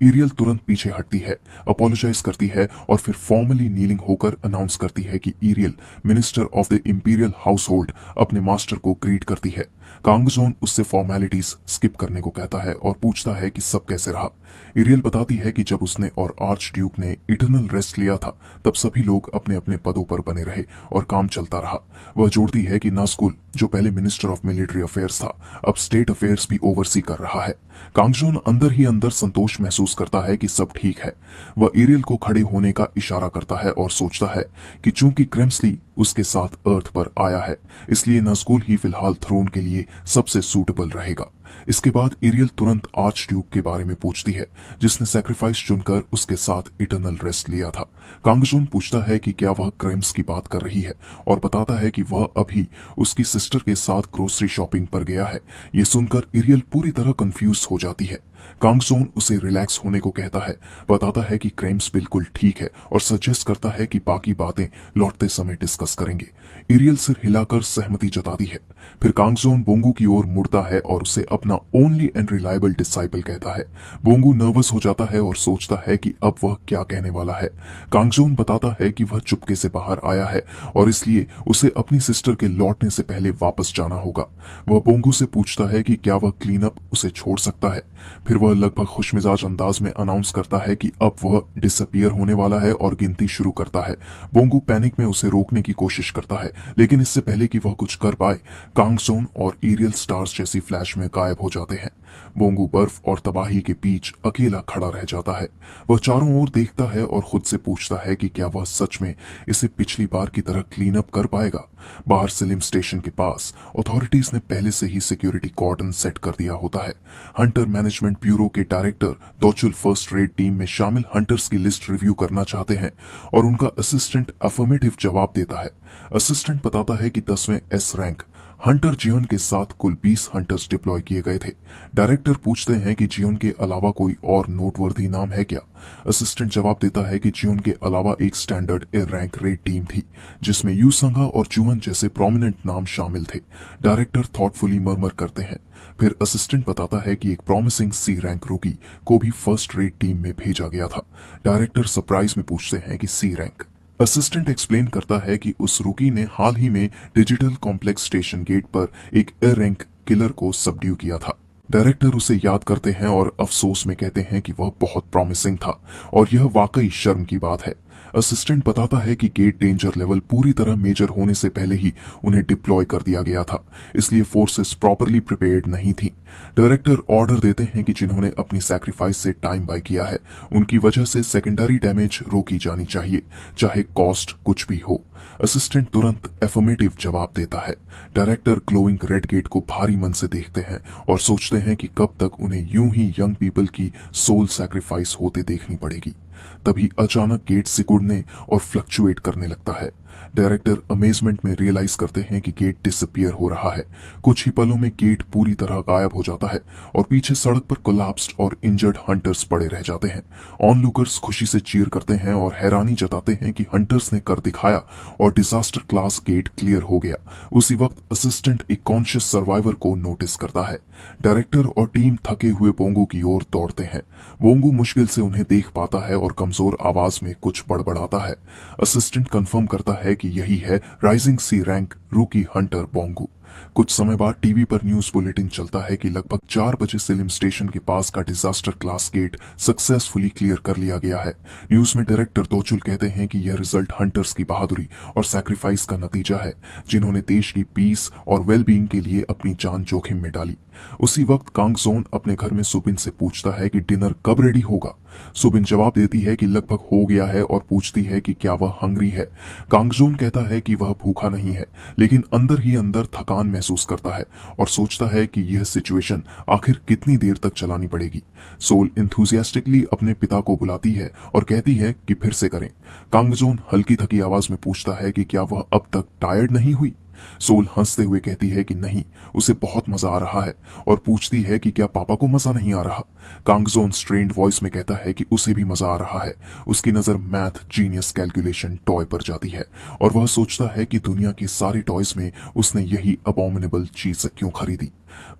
एरियल तुरंत पीछे हटती है, अपोलोजाइज करती है और फिर फॉर्मली नीलिंग होकर अनाउंस करती है कि aerial minister of the imperial house hold अपने मास्टर को ग्रीट करती है। कांगजोन उससे फॉर्मेलिटीज स्किप करने को कहता है और पूछता है कि सब कैसे रहा। एरियल बताती है कि जब उसने और आर्च ड्यूक ने इटर्नल रेस्ट लिया था तब सभी लोग अपने अपने पदों पर बने रहे और काम चलता रहा। वह जोड़ती है कि नास्कुल, जो पहले मिनिस्टर ऑफ मिलिट्री अफेयर्स था, अब स्टेट अफेयर्स भी ओवरसी कर रहा है। कांगजोन अंदर ही अंदर संतोष महसूस करता है कि सब ठीक है। वह एरियल को खड़े होने का इशारा करता है और सोचता है कि चूंकि क्रेम्सली उसके साथ अर्थ पर आया है, इसलिए नास्कुल ही फिलहाल थ्रोन के लिए सबसे सूटेबल रहेगा। इसके बाद एरियल तुरंत आर्च ड्यूक के बारे में पूछती है, जिसने सैक्रिफाइस चुनकर उसके साथ इटर्नल रेस्ट लिया था। कांगजोन पूछता है कि क्या वह क्रेम्स की बात कर रही है और बताता है कि वह अभी उसकी सिस्टर के साथ ग्रोसरी शॉपिंग पर गया है। ये सुनकर एरियल पूरी तरह कंफ्यूज हो जाती है। कांगजोन उसे रिलैक्स होने को कहता है, बताता है कि क्रेम्स बिल्कुल ठीक है और सजेस्ट करता है कि बाकी बातें लौटते समय डिस्कस करेंगे। एरियल सिर हिलाकर सहमति जताती है। फिर कांगजोन बोंगू की ओर मुड़ता है और उसे अपना ओनली एंड रिलायबल डिसाइपल कहता है। बोंगू नर्वस हो जाता है और सोचता है कि अब वह क्या कहने वाला है। कांगजोन बताता है कि वह चुपके से बाहर आया है और इसलिए उसे अपनी सिस्टर के लौटने से पहले वापस जाना होगा। वह बोंगू से पूछता है कि क्या वह क्लीन अप उसे छोड़ सकता है। फिर वह लगभग खुशमिजाज अंदाज में अनाउंस करता है कि अब वह डिसअपियर होने वाला है और गिनती शुरू करता है। बोंगू पैनिक में उसे रोकने की कोशिश करता है, लेकिन इससे पहले कि वह कुछ कर पाए, कांगजोन और एरियल स्टार्स जैसी फ्लैश में गायब हो जाते हैं। बोंगू बर्फ और तबाही के बीच अकेला खड़ा रह जाता है। वह चारों ओर देखता है और खुद से पूछता है कि क्या वह सच में इसे पिछली बार की तरह क्लीन अप कर पाएगा। बाहर सिलिम स्टेशन के पास अथॉरिटीज ने पहले से ही सिक्योरिटी कॉर्डन सेट कर दिया होता है। हंटर मैनेजमेंट ब्यूरो के डायरेक्टर दोचुल फर्स्ट रेड टीम में शामिल हंटर्स की लिस्ट रिव्यू करना चाहते हैं और उनका असिस्टेंट अफर्मेटिव जवाब देता है। असिस्टेंट बताता है कि 10वें एस रैंक हंटर जियोन के साथ कुल 20 हंटर्स डिप्लॉय किए गए थे। डायरेक्टर पूछते हैं कि जियोन के अलावा कोई और नोटवर्दी नाम है क्या। असिस्टेंट जवाब देता है कि जियोन के अलावा एक standard A rank red team थी, जिसमें यू संगा और जुवन जैसे प्रोमिनेंट नाम शामिल थे। डायरेक्टर थॉटफुली मरमर करते हैं। फिर असिस्टेंट बताता है कि एक प्रॉमिसिंग सी रैंक रोगी को भी फर्स्ट रेड टीम में भेजा गया था। डायरेक्टर सरप्राइज में पूछते हैं कि सी रैंक। असिस्टेंट एक्सप्लेन करता है कि उस रुकी ने हाल ही में डिजिटल कॉम्प्लेक्स स्टेशन गेट पर एक ए रैंक किलर को सबड्यू किया था। डायरेक्टर उसे याद करते हैं और अफसोस में कहते हैं कि वह बहुत प्रॉमिसिंग था और यह वाकई शर्म की बात है। असिस्टेंट बताता है कि गेट डेंजर लेवल पूरी तरह मेजर होने से पहले ही उन्हें डिप्लॉय कर दिया गया था, इसलिए फोर्सेस प्रॉपरली प्रिपेयर्ड नहीं थी। डायरेक्टर ऑर्डर देते हैं कि जिन्होंने अपनी सैक्रिफाइस से टाइम बाय किया है, उनकी वजह से सेकेंडरी डैमेज रोकी जानी चाहिए, चाहे कॉस्ट कुछ भी हो। असिस्टेंट तुरंत एफर्मेटिव जवाब देता है। डायरेक्टर ग्लोइंग रेड गेट को भारी मन से देखते हैं और सोचते हैं कि कब तक उन्हें यूं ही यंग पीपल की सोल सैक्रिफाइस होते देखनी पड़ेगी। तभी अचानक गेट सिकुड़ने और फ्लक्चुएट करने लगता है। डायरेक्टर अमेजमेंट में रियलाइज करते हैं कि गेट डिसअपियर हो रहा है। कुछ ही पलों में गेट पूरी तरह गायब हो जाता है और पीछे सड़क पर कोलैप्स्ड और इंजर्ड हंटर्स पड़े रह जाते हैं। ऑनलुकर्स खुशी से चीयर करते हैं और हैरानी जताते हैं कि हंटर्स ने कर दिखाया और डिजास्टर क्लास गेट क्लियर हो गया। उसी वक्त असिस्टेंट एक कॉन्शियस सर्वाइवर को नोटिस करता है। डायरेक्टर और टीम थके हुए बोंगू की ओर दौड़ते हैं। बोंगू मुश्किल से उन्हें देख पाता है और कमजोर आवाज में कुछ बड़बड़ाता है। असिस्टेंट कंफर्म करता है कि यही है राइजिंग सी रैंक रूकी हंटर बोंगू। कुछ समय बाद टीवी पर न्यूज बुलेटिन चलता है कि लगभग 4 बजे सिलिम स्टेशन के पास का disaster class gate successfully clear कर लिया गया है। न्यूज में डायरेक्टर दोचुल कहते हैं कि यह रिजल्ट हंटर्स की बहादुरी और सैक्रिफाइस का नतीजा है, जिन्होंने देश की पीस और वेलबींग के लिए अपनी जान जोखिम में डाली। उसी वक्त कांगजोन अपने घर में सुबिन से पूछता है कि डिनर कब रेडी होगा। सुबिन जवाब देती है कि लगभग हो गया है और पूछती है कि क्या वह हंग्री है। कांगजोन कहता है कि वह भूखा नहीं है, लेकिन अंदर ही अंदर थकान महसूस करता है और सोचता है कि यह सिचुएशन आखिर कितनी देर तक चलानी पड़ेगी। सोल इंथुजियास्टिकली अपने पिता को बुलाती है और कहती है कि फिर से करें। कांगजोन हल्की थकी आवाज में पूछता है कि क्या वह अब तक टायर्ड नहीं हुई। सोल हंसते हुए कहती है कि नहीं, उसे बहुत मजा आ रहा है और पूछती है कि क्या पापा को मजा नहीं आ रहा। कांगजोन स्ट्रेन्ड वॉइस में कहता है कि उसे भी मजा आ रहा है। उसकी नजर मैथ जीनियस कैलकुलेशन टॉय पर जाती है और वह सोचता है कि दुनिया के सारे टॉयज में उसने यही अबॉमिनेबल चीज क्यों खरीदी।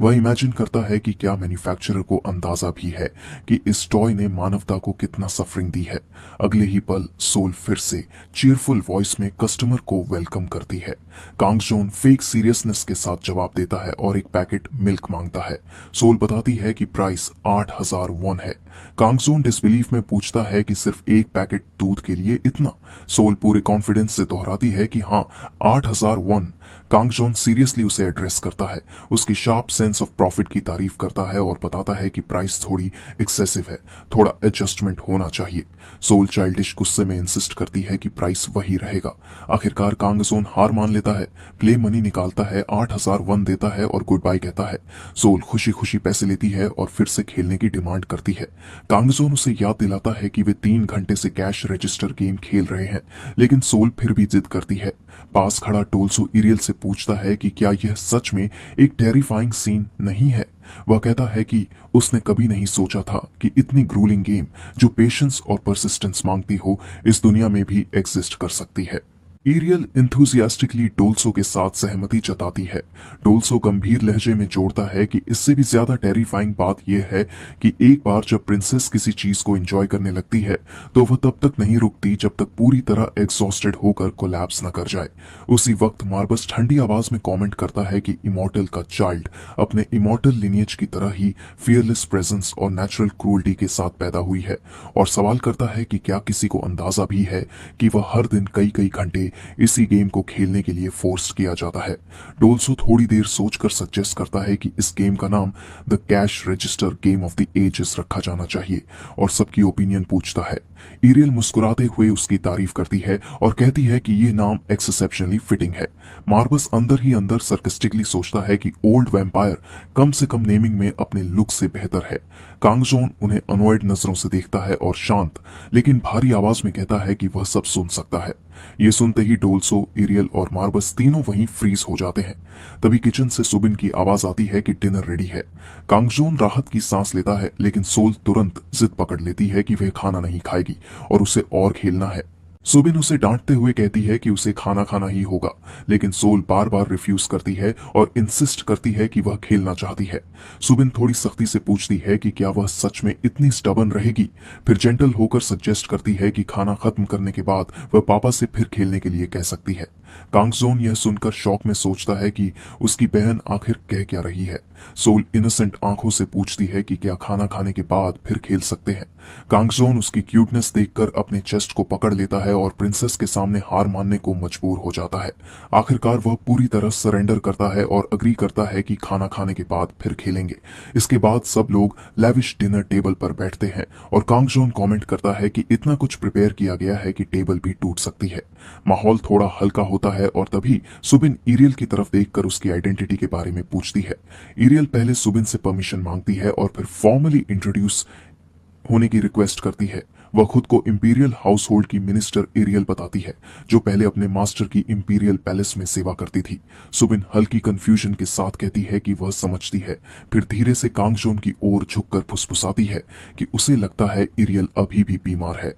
वह इमेजिन करता है कि क्या मैन्युफैक्चरर को अंदाजा भी है कि इस टॉय ने मानवता को कितना सफरिंग दी है। अगले ही पल सोल फिर से चीयरफुल वॉइस में कस्टमर को वेलकम करती है। कांगजोन फेक सीरियसनेस के साथ जवाब देता है और एक पैकेट मिल्क मांगता है। सोल बताती है कि प्राइस 8000 वॉन है। कांगजोन डिसबिलीफ में पूछता है कि सिर्फ एक पैकेट दूध के लिए इतना। सोल पूरे कॉन्फिडेंस से दोहराती है कि हाँ, 8000 वॉन। कांगजोन सीरियसली उसे एड्रेस करता है, उसकी शार्प सेंस ऑफ प्रॉफिट की तारीफ करता है और बताता है कि प्राइस थोड़ी एक्सेसिव है, थोड़ा एडजस्टमेंट होना चाहिए। सोल चाइल्डिश गुस्से में इंसिस्ट करती है कि प्राइस वही रहेगा। आखिरकार कांगजोन हार मान लेता है, प्ले मनी निकालता है, 8000 वन देता है और गुड बाय कहता है। सोल खुशी खुशी पैसे लेती है और फिर से खेलने की डिमांड करती है। कांगजोन उसे याद दिलाता है कि वे 3 घंटे से कैश रजिस्टर गेम खेल रहे हैं, लेकिन सोल फिर भी जिद करती है। पास खड़ा डोल्सो इरियल से पूछता है कि क्या यह सच में एक टेरिफाइंग सीन नहीं है। वह कहता है कि उसने कभी नहीं सोचा था कि इतनी ग्रूलिंग गेम जो पेशेंस और परसिस्टेंस मांगती हो इस दुनिया में भी एग्जिस्ट कर सकती है। इरियल इंथुजियास्टिकली डोल्सो के साथ सहमति जताती है। डोल्सो गंभीर लहजे में जोड़ता है कि इससे भी ज्यादा टेरिफाइंग बात यह है कि एक बार जब प्रिंसेस किसी चीज को एंजॉय करने लगती है तो वह तब तक नहीं रुकती जब तक पूरी तरह एग्जॉस्टेड होकर कोलैप्स न कर जाए। उसी वक्त मार्बस ठंडी आवाज में कमेंट करता है कि इमॉर्टल का चाइल्ड अपने इमॉर्टल लिनियज की तरह ही फियरलेस प्रेजेंस और नेचुरल क्रूअल्टी के साथ पैदा हुई है, और सवाल करता है कि क्या किसी को अंदाजा भी है कि वह हर दिन कई कई घंटे इसी गेम को खेलने के लिए फोर्स किया जाता है। डोल्सो थोड़ी देर सोचकर सजेस्ट करता है कि इस गेम का नाम the cash register game of the ages रखा जाना चाहिए, और सबकी ओपिनियन पूछता है। इरियल मुस्कुराते हुए उसकी तारीफ करती है और कहती है कि यह नाम एक्सेप्शनली फिटिंग है। मार्बस अंदर ही अंदर सर्कस्टिकली सोचता है कि ओल्ड वैम्पायर कम से कम नेमिंग में अपने लुक से बेहतर है। कांगजोन उन्हें अनॉयड नजरों से देखता है और शांत लेकिन भारी आवाज में कहता है कि वह सब सुन सकता है। ये सुनते ही डोल्सो, इरियल और मार्बस तीनों वहीं फ्रीज हो जाते हैं। तभी किचन से सुबिन की आवाज आती है कि डिनर रेडी है। कांगजोन राहत की सांस लेता है, लेकिन सोल तुरंत जिद पकड़ लेती है कि वह खाना नहीं खाएगी और उसे और खेलना है। सुबिन उसे डांटते हुए कहती है कि उसे खाना खाना ही होगा, लेकिन सोल बार बार रिफ्यूज करती है और इंसिस्ट करती है कि वह खेलना चाहती है। सुबिन थोड़ी सख्ती से पूछती है कि क्या वह सच में इतनी स्टबन रहेगी, फिर जेंटल होकर सजेस्ट करती है कि खाना खत्म करने के बाद वह पापा से फिर खेलने के लिए कह सकती है। कांगजोन यह सुनकर शौक में सोचता है कि उसकी बहन आखिर कह क्या रही है। सोल इनोसेंट आंखों से पूछती है कि क्या खाना खाने के बाद फिर खेल सकते हैं। कांगजोन उसकी क्यूटनेस देखकर अपने चेस्ट को पकड़ लेता है और प्रिंसेस के सामने हार मानने को मजबूर हो जाता है। आखिरकार वह पूरी तरह सरेंडर करता है और अग्री करता है कि खाना खाने के बाद फिर खेलेंगे। इसके बाद सब लोग लेविश डिनर टेबल पर बैठते हैं और कांगजोन कमेंट करता है कि इतना कुछ प्रिपेयर किया गया है कि टेबल भी टूट सकती है। माहौल थोड़ा हल्का होता है और तभी सुबिन इरियल की तरफ देखकर उसकी आइडेंटिटी के बारे में पूछती है। इरियल पहले सुबिन से परमिशन मांगती है और फिर फॉर्मली इंट्रोड्यूस होने की रिक्वेस्ट करती है। वह खुद को इंपीरियल हाउस होल्ड की मिनिस्टर एरियल बताती है, जो पहले अपने मास्टर की इंपीरियल पैलेस में सेवा करती थी। सुबिन हल्की कंफ्यूजन के साथ कहती है कि वह समझती है, फिर धीरे से कांगजोन की ओर झुककर फुसफुसाती है कि उसे लगता है एरियल अभी भी बीमार है।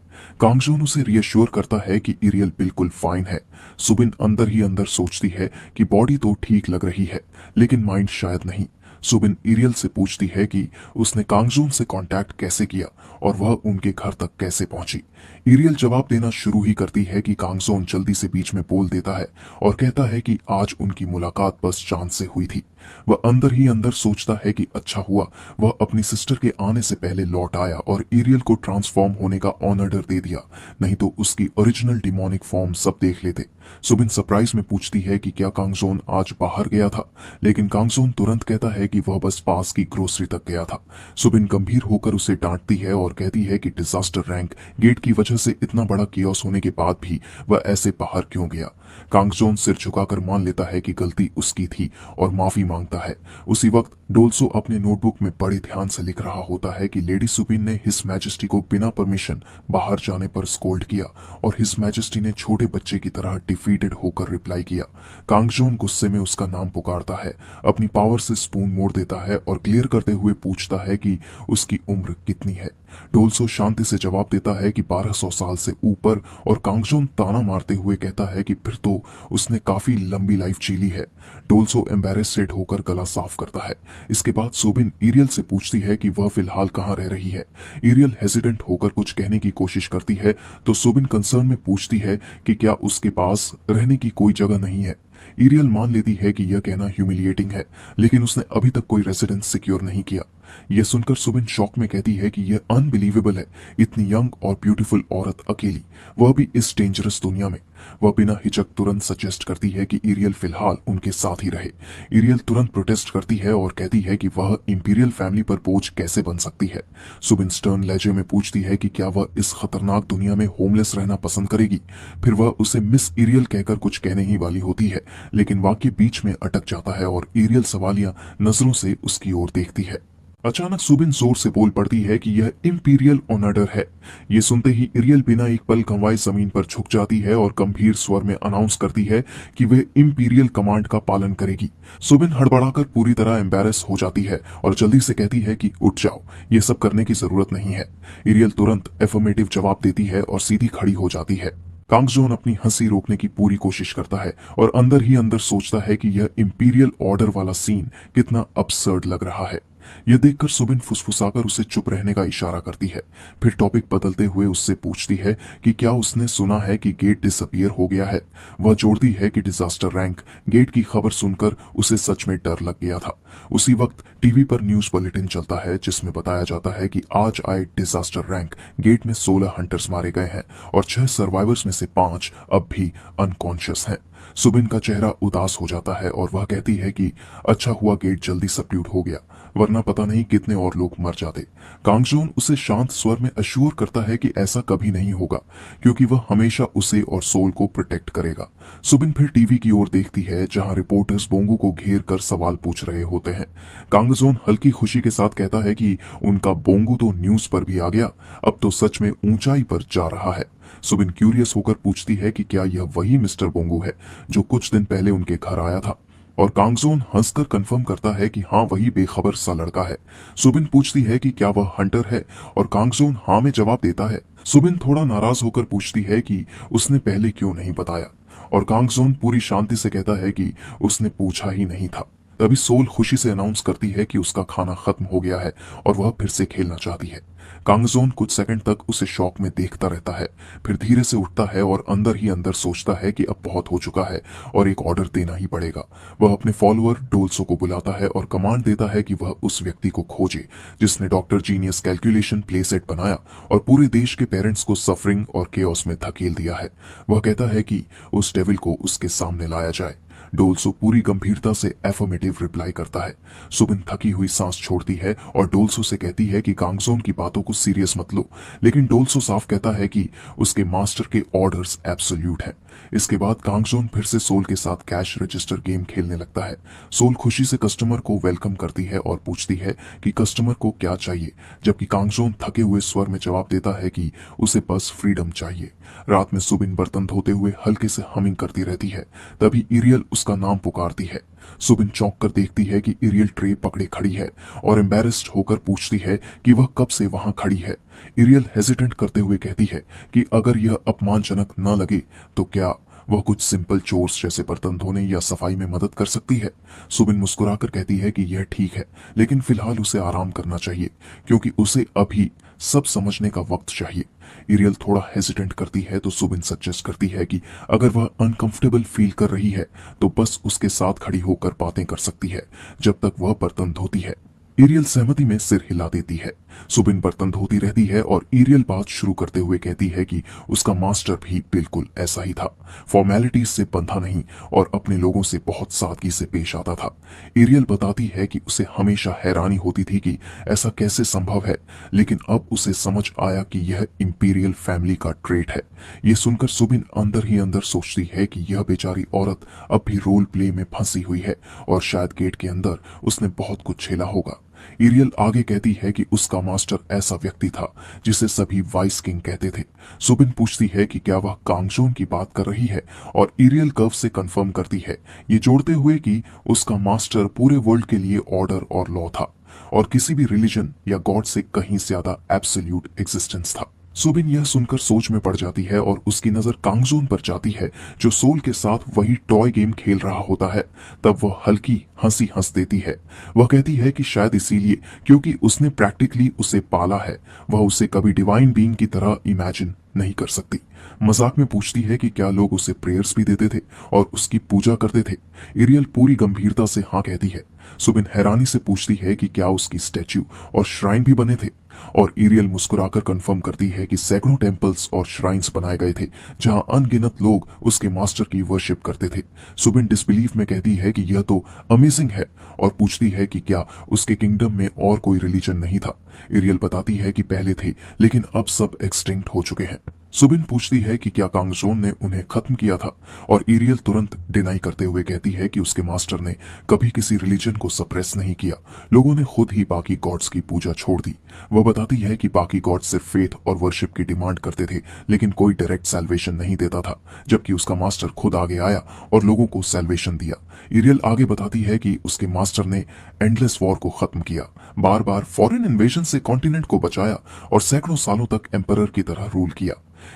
कांगजोन उसे रियश्योर करता है कि एरियल बिल्कुल फाइन है। सुबिन अंदर ही अंदर सोचती है कि बॉडी तो ठीक लग रही है, लेकिन माइंड शायद नहीं। सुबिन इरियल से पूछती है कि उसने कांगजोन से कांटेक्ट कैसे किया और वह उनके घर तक कैसे पहुंची। इरियल जवाब देना शुरू ही करती है कि कांगजोन जल्दी से बीच में बोल देता है और कहता है कि आज उनकी मुलाकात बस चांद से हुई थी। वह अंदर ही अंदर सोचता है कि अच्छा हुआ वह अपनी सिस्टर के आने से पहले लौट आया और इरियल को ट्रांसफॉर्म होने का ऑनर दे दिया, नहीं तो उसकी ओरिजिनल डिमोनिक फॉर्म सब देख लेते। सुबिन सरप्राइज में पूछती है कि क्या कांगजोन आज बाहर गया था, लेकिन कांगजोन तुरंत कहता है कि वह बस पास की ग्रोसरी तक गया था। सुबिन गंभीर होकर उसे डांटती है और कहती है कि डिजास्टर रैंक गेट की वजह से इतना बड़ा कियोस होने के बाद भी वह ऐसे बाहर क्यों गया। कांगजोन सिर झुकाकर मान लेता है कि गलती उसकी थी और माफी मांगता है। उसी वक्त डोल्सो अपने नोटबुक में बड़े ध्यान से लिख रहा होता है कि लेडी सुबिन ने हिज मैजेस्टी को बिना परमिशन बाहर जाने पर स्कोल्ड किया और हिज मैजेस्टी ने छोटे बच्चे की तरह डिफीटेड होकर रिप्लाई किया। कांगजोन गुस्से में उसका नाम पुकारता है, अपनी पावर से स्पून मोड़ देता है और क्लियर करते हुए पूछता है कि उसकी उम्र कितनी है। डोल्सो शांति से जवाब देता है कि 1200 साल से ऊपर और कांगजोन ताना मारते हुए कहता है कि फिर तो उसने काफी लंबी लाइफ जी ली है। डोल्सो एम्बेरेस्ड होकर गला साफ करता है। इसके बाद सुबिन एरियल से पूछती है कि वह फिलहाल कहाँ रह रही है। एरियल हेजिडेंट होकर कुछ कहने की कोशिश करती है तो सुबिन कंसर्न में पूछती है कि क्या उसके पास रहने की कोई जगह नहीं है। एरियल मान लेती है कि यह कहना ह्यूमिलिएटिंग है, लेकिन उसने अभी तक कोई रेसिडेंस सिक्योर नहीं किया। यह सुनकर सुबिन शॉक में कहती है कि यह अनबिलीवेबल है, इतनी यंग और ब्यूटीफुल औरत अकेली, वह भी इस डेंजरस दुनिया में। वह बिना हिचक तुरंत सजेस्ट करती है कि एरियल फिलहाल उनके साथ ही रहे। एरियल तुरंत प्रोटेस्ट करती है और कहती है कि वह इंपीरियल फैमिली पर बोझ कैसे बन सकती है। सुबिन स्टर्न लहजे में पूछती है कि क्या वह इस खतरनाक दुनिया में होमलेस रहना पसंद करेगी। फिर वह उसे मिस एरियल कहकर कुछ कहने ही वाली होती है, लेकिन वाक्य बीच में अटक जाता है और एरियल सवालिया नजरों से उसकी ओर देखती है। अचानक सुबिन जोर से बोल पड़ती है कि यह इंपीरियल ऑनर्डर है। ये सुनते ही एरियल बिना एक पल गंवाए जमीन पर झुक जाती है और गंभीर स्वर में अनाउंस करती है कि वह इंपीरियल कमांड का पालन करेगी। सुबिन हड़बड़ाकर पूरी तरह एम्बेरस हो जाती है और जल्दी से कहती है कि उठ जाओ, ये सब करने की जरूरत नहीं है। एरियल तुरंत एफर्मेटिव जवाब देती है और सीधी खड़ी हो जाती है। कांगजोन अपनी हंसी रोकने की पूरी कोशिश करता है और अंदर ही अंदर सोचता है कि यह इंपीरियल ऑर्डर वाला सीन कितना अपसर्ड लग रहा है। यह देखकर सुबिन फुसफुसाकर उसे चुप रहने का इशारा करती है। फिर टॉपिक बदलते हुए उससे पूछती है कि क्या उसने सुना है कि गेट डिसअपियर हो गया है। वह जोड़ती है कि डिजास्टर रैंक गेट की खबर सुनकर उसे सच में डर लग गया था। उसी वक्त टीवी पर न्यूज बुलेटिन चलता है जिसमें बताया जाता है कि आज आए डिजास्टर रैंक गेट में 16 हंटर्स मारे गए हैं और 6 सर्वाइवर्स में से 5 अब भी अनकॉन्शियस हैं। सुबिन का चेहरा उदास हो जाता है और वह कहती है कि अच्छा हुआ गेट जल्दी सबड्यूट हो गया, वरना पता नहीं कितने और लोग मर जाते। कांगजोन उसे शांत स्वर में अश्योर करता है कि ऐसा कभी नहीं होगा, क्योंकि वह हमेशा उसे और सोल को प्रोटेक्ट करेगा। सुबिन फिर टीवी की ओर देखती है जहां रिपोर्टर्स बोंगो को घेर कर सवाल पूछ रहे होते हैं। कांगजोन हल्की खुशी के साथ कहता है कि उनका बोंगो तो न्यूज पर भी आ गया, अब तो सच में ऊंचाई पर जा रहा है। सुबिन क्यूरियस होकर पूछती है कि क्या यह वही मिस्टर बोंगो है जो कुछ दिन पहले उनके घर आया था, और कांगजोन हंसकर कंफर्म करता है कि हाँ, वही बेखबर सा लड़का है। सुबिन पूछती है कि क्या वह हंटर है और कांगजोन हाँ में जवाब देता है। सुबिन थोड़ा नाराज होकर पूछती है कि उसने पहले क्यों नहीं बताया, और कांगजोन पूरी शांति से कहता है कि उसने पूछा ही नहीं था। तभी सोल खुशी से अनाउंस करती है कि उसका खाना खत्म हो गया है और वह फिर से खेलना चाहती है। कांगजोन कुछ सेकंड तक उसे शॉक में देखता रहता है, फिर धीरे से उठता है और अंदर ही अंदर सोचता है कि अब बहुत हो चुका है और एक ऑर्डर देना ही पड़ेगा। वह अपने फॉलोअर डोल्सो को बुलाता है और कमांड देता है कि वह उस व्यक्ति को खोजे जिसने डॉक्टर जीनियस कैलकुलेशन प्लेसेट बनाया और पूरे देश के पेरेंट्स को सफरिंग और केओस में धकेल दिया है। वह कहता है कि उस डेविल को उसके सामने लाया जाए। डोल्सो पूरी गंभीरता से एफर्मेटिव रिप्लाई करता है। सुबिन थकी हुई सांस छोड़ती है और डोल्सो से कहती है कि कांगजोन की बातों को सीरियस मत लो, लेकिन डोल्सो साफ कहता है कि उसके मास्टर के ऑर्डर्स एब्सोल्यूट हैं। इसके बाद कांगजोन फिर से सोल के साथ कैश रजिस्टर गेम खेलने लगता है। सोल खुशी से कस्टमर को वेलकम करती है और पूछती है कि कस्टमर को क्या चाहिए, जबकि कांगजोन थके हुए स्वर में जवाब देता है कि उसे बस फ्रीडम चाहिए। रात में सुबिन बर्तन धोते हुए हल्के से हमिंग करती रहती है। तभी एरियल उसका नाम पुकारती है। सुबिन चौंक कर देखती है कि एरियल ट्रे पकड़े खड़ी है और एम्बेरेस्ड होकर पूछती है कि वह कब से वहां खड़ी है। एरियल हेजिटेंट करते हुए कहती है कि अगर यह अपमानजनक न लगे तो क्या वह कुछ सिंपल चोर्स जैसे बर्तन धोने या सफाई में मदद कर सकती है। सुबिन मुस्कुराकर कहती है कि यह ठीक है, लेकिन फिलहाल उसे आराम करना चाहिए क्योंकि उसे अभी सब समझने का वक्त चाहिए। एरियल थोड़ा हेजिटेंट करती है तो सुबिन सजेस्ट करती है कि अगर वह अनकंफर्टेबल फील कर रही है तो बस उसके साथ खड़ी होकर बातें कर सकती है जब तक वह बर्तन धोती है। एरियल सहमति में सिर हिला देती है। सुबिन बर्तन धोती रहती है और एरियल बात शुरू करते हुए कहती है कि उसका मास्टर भी बिल्कुल ऐसा ही था, फॉर्मेलिटीज से बंधा नहीं और अपने लोगों से बहुत सादगी से पेश आता था। एरियल बताती है कि उसे हमेशा हैरानी होती थी कि ऐसा कैसे संभव है, लेकिन अब उसे समझ आया कि यह इंपीरियल फैमिली का ट्रेट है। ये सुनकर सुबिन अंदर ही अंदर सोचती है कि यह बेचारी औरत अब भी रोल प्ले में फंसी हुई है और शायद गेट के अंदर उसने बहुत कुछ झेला होगा। एरियल आगे कहती है कि उसका मास्टर ऐसा व्यक्ति था जिसे सभी वाइस किंग कहते थे। सुबिन पूछती है कि क्या वह कांगजोन की बात कर रही है और एरियल कर्व से कंफर्म करती है, ये जोड़ते हुए कि उसका मास्टर पूरे वर्ल्ड के लिए ऑर्डर और लॉ था और किसी भी रिलीजन या गॉड से कहीं ज्यादा एब्सोल्यूट एग्जिस्टेंस था। सुबिन यह सुनकर सोच में पड़ जाती है और उसकी नजर कांगजोन पर जाती है जो सोल के साथ वही टॉय गेम खेल रहा होता है। तब वह हल्की हंसी हंस देती है। वह कहती है कि शायद इसीलिए क्योंकि उसने प्रैक्टिकली उसे पाला है, वह उसे कभी डिवाइन बीइंग की तरह इमेजिन नहीं कर सकती। मजाक में पूछती है कि क्या लोग उसे प्रेयर्स भी देते थे और उसकी पूजा करते थे। एरियल पूरी गंभीरता से हाँ कहती है। सुबिन हैरानी से पूछती है कि क्या उसकी स्टैच्यू और श्राइन भी बने थे, और एरियल मुस्कुराकर कंफर्म करती है कि सैकड़ों टेम्पल्स और श्राइन्स बनाए गए थे जहां अनगिनत लोग उसके मास्टर की वर्शिप करते थे। सुबिन डिसबिलीफ में कहती है कि यह तो अमेजिंग है और पूछती है कि क्या उसके किंगडम में और कोई रिलीजन नहीं था। एरियल बताती है कि पहले थे लेकिन अब सब एक्सटिंक्ट हो चुके हैं। सुबिन पूछती है कि क्या कांगजोन ने उन्हें खत्म किया था, और एरियल तुरंत डिनाई करते हुए कहती है कि उसके मास्टर ने कभी किसी रिलीजन को सप्रेस नहीं किया, लोगों ने खुद ही बाकी गॉड्स की पूजा छोड़ दी। वह बताती है कि बाकी गॉड सिर्फ फेथ और वर्शिप की डिमांड करते थे लेकिन कोई डायरेक्ट सैल्वेशन नहीं देता था, जबकि उसका मास्टर खुद आगे आया और लोगों को सैल्वेशन दिया। एरियल आगे बताती है कि उसके मास्टर ने एंडलेस वॉर को खत्म किया, बार बार फॉरेन इन्वेजन से कॉन्टिनेंट को बचाया और सैकड़ों सालों तक एम्परर की तरह रूल किया,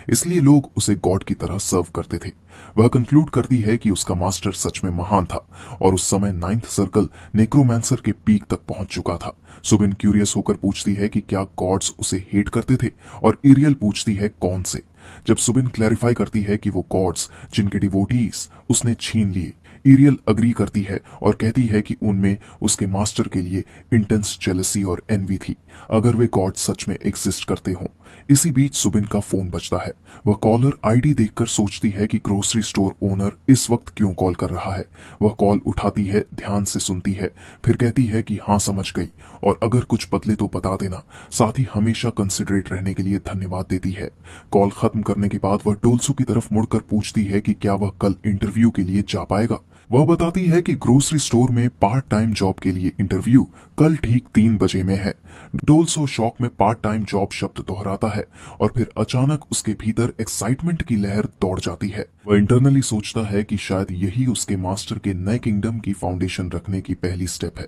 इसलिए लोग उसे गॉड की तरह सर्व करते थे। वह कंक्लूड करती है कि उसका मास्टर सच में महान था और उस समय नाइन्थ सर्कल नेक्रोमैंसर के पीक तक पहुंच चुका था। सुबिन क्यूरियस होकर पूछती है कि क्या गॉड्स उसे हेट करते थे, और एरियल पूछती है कौन से। जब सुबिन क्लैरिफाई करती है कि वो गॉड्स जिनके डिवोटीज उसने छीन लिए, एरियल अग्री करती है और कहती है कि उनमें उसके मास्टर के लिए इंटेंस जेलसी और एनवी थी, अगर वे गॉड सच में एग्जिस्ट करते हों। इसी बीच सुबिन का फोन बजता है। वह कॉलर आईडी देखकर सोचती है कि ग्रोसरी स्टोर ओनर इस वक्त क्यों कॉल कर रहा है। वह कॉल उठाती है, ध्यान से सुनती है, फिर कहती है कि हाँ समझ गई और अगर कुछ बदले तो बता देना, साथ ही हमेशा कंसिडरेट रहने के लिए धन्यवाद देती है। कॉल खत्म करने के बाद वह डोल्सो की तरफ मुड़कर पूछती है कि क्या वह कल इंटरव्यू के लिए जा पाएगा। वह बताती है कि ग्रोसरी स्टोर में पार्ट टाइम जॉब के लिए इंटरव्यू कल ठीक 3 बजे में है। डोल्सो शॉक में पार्ट टाइम जॉब शब्द दोहराता है और फिर अचानक उसके भीतर एक्साइटमेंट की लहर दौड़ जाती है। वह इंटरनली सोचता है कि शायद यही उसके मास्टर के नए किंगडम की फाउंडेशन रखने की पहली स्टेप है।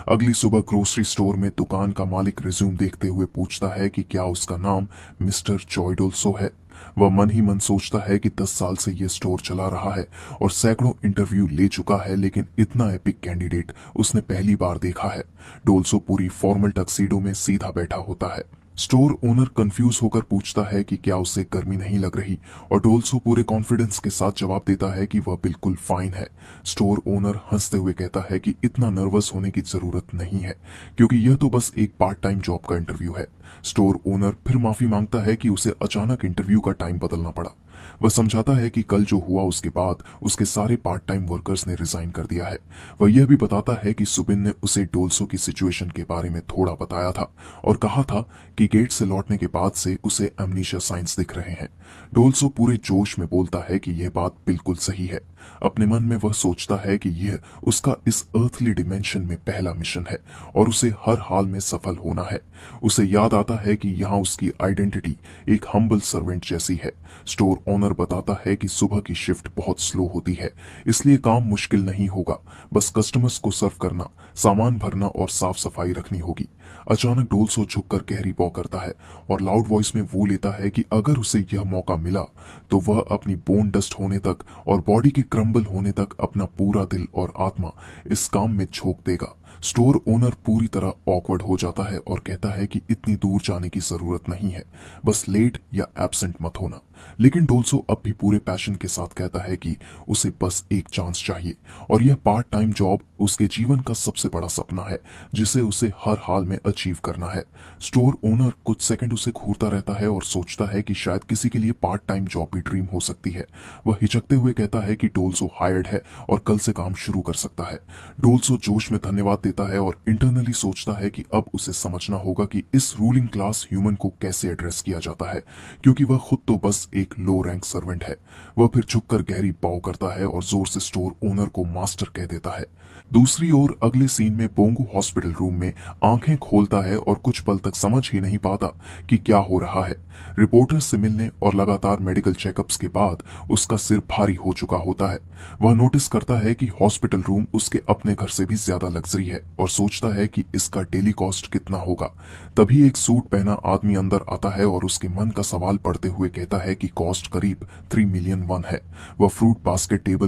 अगली सुबह ग्रोसरी स्टोर में दुकान का मालिक रिज्यूम देखते हुए पूछता है कि क्या उसका नाम मिस्टर जॉय डोल्सो है। वह मन ही मन सोचता है कि 10 साल से यह स्टोर चला रहा है और सैकड़ों इंटरव्यू ले चुका है, लेकिन इतना एपिक कैंडिडेट उसने पहली बार देखा है। डोल्सो पूरी फॉर्मल टक्सीडो में सीधा बैठा होता है। स्टोर ओनर कंफ्यूज होकर पूछता है कि क्या उसे गर्मी नहीं लग रही, और डोल्सो पूरे कॉन्फिडेंस के साथ जवाब देता है कि वह बिल्कुल फाइन है। स्टोर ओनर हंसते हुए कहता है कि इतना नर्वस होने की जरूरत नहीं है क्योंकि यह तो बस एक पार्ट टाइम जॉब का इंटरव्यू है। स्टोर ओनर फिर माफी मांगता है कि उसे अचानक इंटरव्यू का टाइम बदलना पड़ा। वह समझाता है कि कल जो हुआ उसके बाद उसके सारे पार्ट टाइम वर्कर्स ने रिजाइन कर दिया है। वह यह भी बताता है कि सुबिन ने उसे डोल्सो की सिचुएशन के बारे में थोड़ा बताया था और कहा था कि गेट से लौटने के बाद से उसे एमनीशिया साइंस दिख रहे हैं। डोल्सो पूरे जोश में बोलता है कि यह बात बिल्कुल सही है। अपने मन में वह सोचता है कि यह उसका इस अर्थली डिमेंशन में पहला मिशन है और उसे हर हाल में सफल होना है। उसे याद आता है कि यहाँ उसकी आइडेंटिटी एक हम्बल सर्वेंट जैसी है। स्टोर ओनर बताता है कि सुबह की शिफ्ट बहुत स्लो होती है, इसलिए काम मुश्किल नहीं होगा, बस कस्टमर्स को सर्व करना, सामान भरना और साफ सफाई रखनी होगी। अचानक डोल्सो झुककर गहरी पॉ करता है और लाउड वॉइस में वो लेता है कि अगर उसे यह मौका मिला तो वह अपनी बोन डस्ट होने तक और बॉडी के क्रम्बल होने तक अपना पूरा दिल और आत्मा इस काम में झोंक देगा। स्टोर ओनर पूरी तरह ऑकवर्ड हो जाता है और कहता है कि इतनी दूर जाने की जरूरत नहीं है, बस लेट या एब्सेंट मत होना। लेकिन डोल्सो अब भी पूरे पैशन के साथ कहता है कि उसे बस एक चांस चाहिए और यह पार्ट टाइम जॉब उसके जीवन का सबसे बड़ा सपना है जिसे उसे हर हाल में अचीव करना है। स्टोर ओनर कुछ सेकंड उसे घूरता रहता है और सोचता है कि शायद किसी के लिए पार्ट टाइम जॉब भी ड्रीम हो सकती है। वह हिचकते हुए कहता है कि डोल्सो हायर्ड है और कल से काम शुरू कर सकता है। डोल्सो जोश में धन्यवाद देता है और इंटरनली सोचता है कि अब उसे समझना होगा कि इस रूलिंग क्लास ह्यूमन को कैसे एड्रेस किया जाता है, क्योंकि वह खुद तो बस पास एक लो रैंक सर्वेंट है। वह फिर झुककर गहरी बाव करता है और जोर से स्टोर ओनर को मास्टर कह देता है। दूसरी ओर अगले सीन में पोंगू हॉस्पिटल रूम में आंखें खोलता है और कुछ पल तक समझ ही नहीं पाता कि क्या हो रहा है। रिपोर्टर्स से मिलने और लगातार मेडिकल चेकअप्स के बाद उसका सिर भारी हो चुका होता है। वह नोटिस करता है कि हॉस्पिटल रूम उसके अपने घर से भी ज्यादा लग्जरी है और सोचता है कि इसका डेली कॉस्ट कितना होगा। तभी एक सूट पहना आदमी अंदर आता है और उसके मन का सवाल पढ़ते हुए कहता है कि कॉस्ट करीब 3 मिलियन वन है। वह फ्रूट बास्केट टेबल